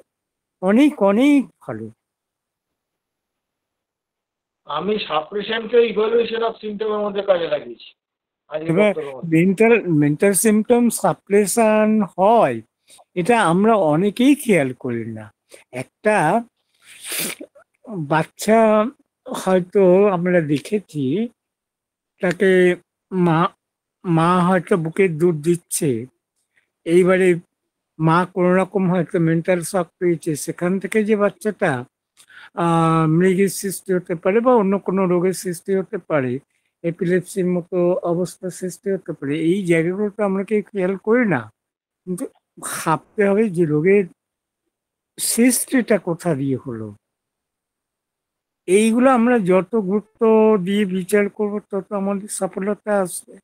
S6: অনেক অনেক ভালো।
S2: আমি সাপ্রেশনকে ইভ্যালুয়েশন অফ সিম্পটমের মধ্যে কাজে লাগিয়েছি আজকে
S6: এবার
S2: বক্তব্যের মধ্যে।
S6: মেন্টাল সিমটম সাপ্রেশন হয়, এটা আমরা অনেকেই খেয়াল করি না। একটা বাচ্চা হয়তো আমরা দেখেছি, তাকে মা মা হয়তো বুকের দুধ দিচ্ছে, এইবারে মা কোনো রকম হয়তো মেন্টাল শক পেয়েছে, সেখান থেকে যে বাচ্চাটা মৃগের সৃষ্টি হতে পারে বা অন্য কোনো রোগের সৃষ্টি হতে পারে, এপিলেপসির মতো অবস্থা সৃষ্টি হতে পারে। এই জায়গাগুলো তো আমরা কেউ খেয়াল করি না, কিন্তু ভাবতে হবে যে রোগের সৃষ্টিটা কোথা দিয়ে হলো। এইগুলো আমরা যত গুরুত্ব দিয়ে বিচার করবো তত আমাদের সফলতা আসবে।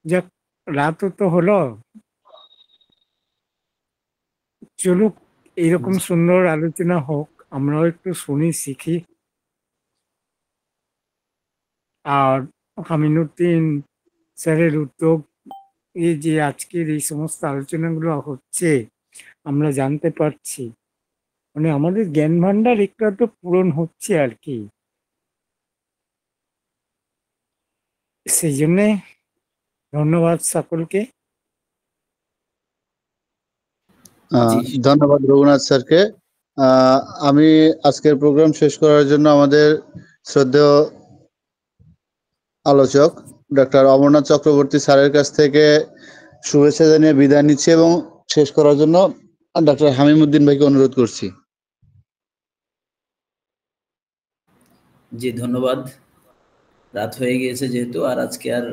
S6: যাক, রাতও তো হলো, চলুক এইরকম সুন্দর আলোচনা হোক, আমরাও একটু শুনি শিখি। আর হামিনুদ্দিন স্যারের উদ্যোগ, এই যে আজকের এই সমস্ত আলোচনাগুলো হচ্ছে, আমরা জানতে পারছি, মানে আমাদের জ্ঞান ভান্ডার একটু আধটু পূরণ হচ্ছে আর কি। সেই জন্যে ধন্যবাদ সকলকে।
S5: জি
S1: ধন্যবাদ রঘুনাথ স্যারকে। আমি আজকের প্রোগ্রাম শেষ করার জন্য আমাদের শ্রদ্ধেয় আলোচক ডক্টর অমরনাথ চক্রবর্তী স্যারের কাছ থেকে শুভেচ্ছা জানিয়ে বিদায় নিচ্ছি এবং শেষ করার জন্য ডক্টর হামিমুদ্দিন ভাইকে অনুরোধ করছি।
S5: জি ধন্যবাদ। রাত হয়ে গিয়েছে যেহেতু, আর আজকে আর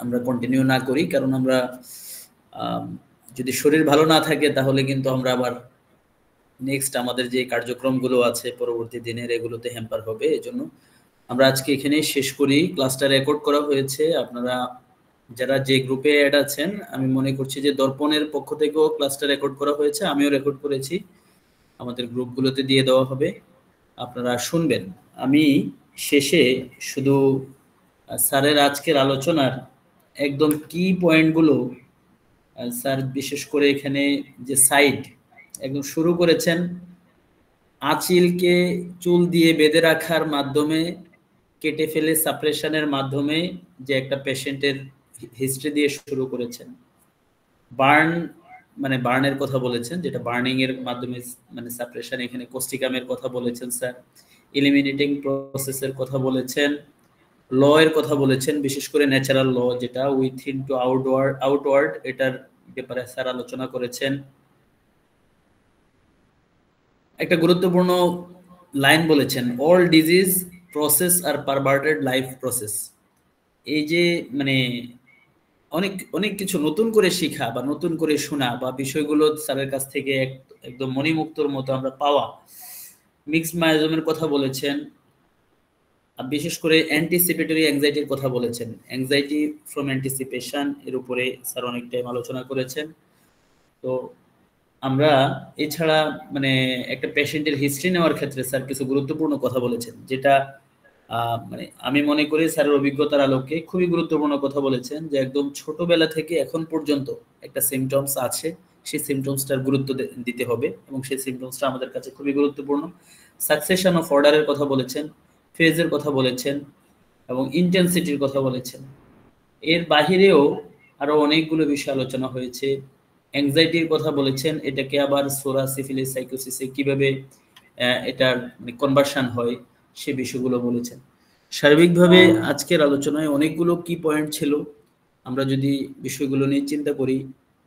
S5: আমরা কন্টিনিউ না করি, কারণ আমরা যদি শরীর ভালো না থাকে তাহলে কিন্তু আমরা আবার নেক্সট আমাদের যে কার্যক্রমগুলো আছে পরবর্তী দিনের, এগুলোতে হ্যাম্পার হবে। এজন্য আমরা আজকে এখানেই শেষ করি। ক্লাসটা রেকর্ড করা হয়েছে, আপনারা যারা যে গ্রুপে অ্যাড আছেন, আমি মনে করছি যে দর্পণের পক্ষ থেকেও ক্লাসটা রেকর্ড করা হয়েছে, আমিও রেকর্ড করেছি, আমাদের গ্রুপগুলোতে দিয়ে দেওয়া হবে, আপনারা শুনবেন। আমি শেষে শুধু স্যারের আজকের আলোচনার একদম কি পয়েন্টগুলো, স্যার বিশেষ করে এখানে যে সাইড একদম শুরু করেছেন, আঁচিলকে চুল দিয়ে বেঁধে রাখার মাধ্যমে কেটে ফেলে সাপ্রেশনের মাধ্যমে যে একটা পেশেন্টের হিস্ট্রি দিয়ে শুরু করেছেন, বার্নের কথা বলেছেন, যেটা বার্নিং এর মাধ্যমে মানে সাপ্রেশন, এখানে কোস্টিকামের কথা বলেছেন স্যার, এলিমিনেটিং প্রসেসের কথা বলেছেন, ল এর কথা বলেছেন, বিশেষ করে ন্যাচারাল ল যেটা উইথিন টু আউটওয়ার্ড, এটার ব্যাপারে স্যার আলোচনা করেছেন। একটা গুরুত্বপূর্ণ লাইন বলেছেন, অল ডিজিজ প্রসেস আর পারভার্টেড লাইফ প্রসেস। এই যে মানে অনেক অনেক কিছু নতুন করে শেখা বা নতুন করে শোনা বা বিষয়গুলো স্যারের কাছ থেকে একদম মণিমুক্তর মতো আমরা পাওয়া। মিক্সড মায়োজমের কথা বলেছেন, বিশেষ করে অ্যান্টিসিপেটরি অ্যাংজাইটির কথা বলেছেন, অ্যাংজাইটি ফ্রম অ্যান্টিসিপেশন এর উপরে স্যার অনেক টাইম আলোচনা করেছেন। তো আমরা এছাড়া মানে একটা পেশেন্টের হিস্ট্রি নেওয়ার ক্ষেত্রে স্যার কিছু গুরুত্বপূর্ণ কথা বলেছেন, যেটা মানে আমি মনে করি স্যারের অভিজ্ঞতার আলোকে খুবই গুরুত্বপূর্ণ কথা বলেছেন, যে একদম ছোটবেলা থেকে এখন পর্যন্ত একটা সিমটমস আছে, সেই সিমটমসটার গুরুত্ব দিতে হবে এবং সেই সিমটমসটা আমাদের কাছে খুবই গুরুত্বপূর্ণ। সাকসেশন অফ অর্ডারের কথা বলেছেন, ফেজের কথা বলেছেন এবং ইন্টেন্সিটির কথা বলেছেন। এর বাহিরেও আরো অনেকগুলো বিষয় আলোচনা হয়েছে। অ্যাংজাইটির কথা বলেছেন, এটাকে আবার সোরা সিফিলিস সাইকোসিসে কিভাবে এটার কনভার্সন হয় সে বিষয়গুলো বলেছেন। সার্বিকভাবে আজকের আলোচনায় অনেকগুলো কি পয়েন্ট ছিল, আমরা যদি বিষয়গুলো নিয়ে চিন্তা করি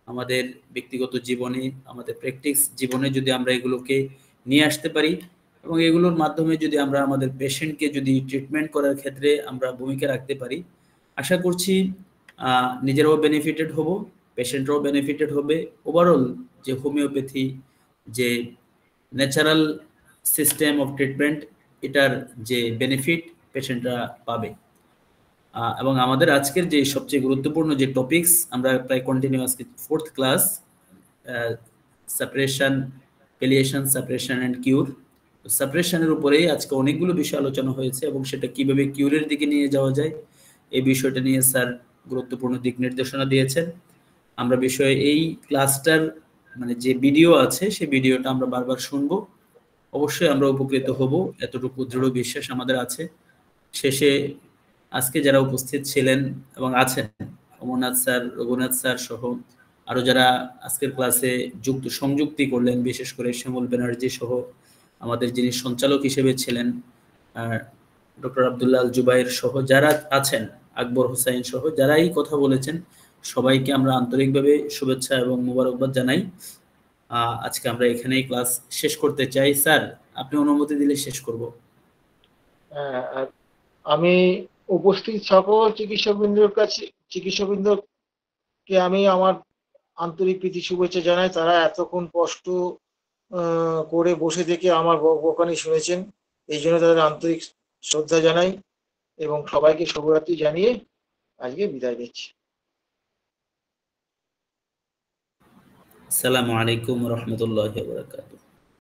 S5: আমাদের ব্যক্তিগত জীবনে, আমাদের প্র্যাকটিস জীবনে যদি আমরা এগুলোকে নিয়ে আসতে পারি এবং এগুলোর মাধ্যমে যদি আমরা আমাদের পেশেন্টকে যদি ট্রিটমেন্ট করার ক্ষেত্রে আমরা ভূমিকা রাখতে পারি, আশা করছি নিজেরাও বেনিফিটেড হব, পেশেন্টরাও বেনিফিটেড হবে। ওভারঅল যে হোমিওপ্যাথি, যে ন্যাচারাল সিস্টেম অফ ট্রিটমেন্ট, এটার যে বেনিফিট পেশেন্টরা পাবে। এবং আমাদের আজকের যে সবচেয়ে গুরুত্বপূর্ণ যে টপিকস, আমরা প্রায় কন্টিনিউ আজকে 4th class, separation, palliation, separation and cure. সেপারেশনের উপরেই আজকে অনেকগুলো বিষয় আলোচনা হয়েছে এবং সেটা কিভাবে কিউরের দিকে নিয়ে যাওয়া যায় এই বিষয়টা নিয়ে স্যার গুরুত্বপূর্ণ দিক নির্দেশনা দিয়েছেন। আমরা বিষয়ে এই ক্লাসটার মানে যে ভিডিও আছে সেই ভিডিওটা আমরা বারবার শুনবো, অবশ্যই আমরা উপকৃত হব, এতটুকু দৃঢ় বিশ্বাস আমাদের আছে। শেষে আজকে যারা উপস্থিত ছিলেন এবং আছেন, অমরনাথ স্যার, রঘুনাথ স্যার সহ আরো যারা আজকের ক্লাসে সংযুক্তি করলেন, বিশেষ করে শ্যামল ব্যানার্জি সহ আমাদের যিনি সঞ্চালক হিসেবে ছিলেন ডক্টর আব্দুল্লাহ আল জুবাইর সহ যারা আছেন, আকবর হোসাইন সহ যারাই কথা বলেছেন, সবাইকে আমরা আন্তরিকভাবে শুভেচ্ছা এবং মোবারকবাদ জানাই। আজকে আমরা এখানেই ক্লাস শেষ করতে চাই। স্যার, আপনি অনুমতি দিলে শেষ করব।
S2: আমি উপস্থিত সকল চিকিৎসকবৃন্দকে আমি আমার আন্তরিক প্রীতি শুভেচ্ছা জানাই। তারা এতক্ষণ কষ্ট করে বসে থেকে আমার বকানি শুনেছেন, এই জন্য তাদের আন্তরিক শ্রদ্ধা জানাই এবং সবাইকে শুভরাত্রি জানিয়ে আজকে বিদায় দিচ্ছি।
S5: আসসালামু আলাইকুম ওয়া রাহমাতুল্লাহি ওয়া বারাকাতুহু।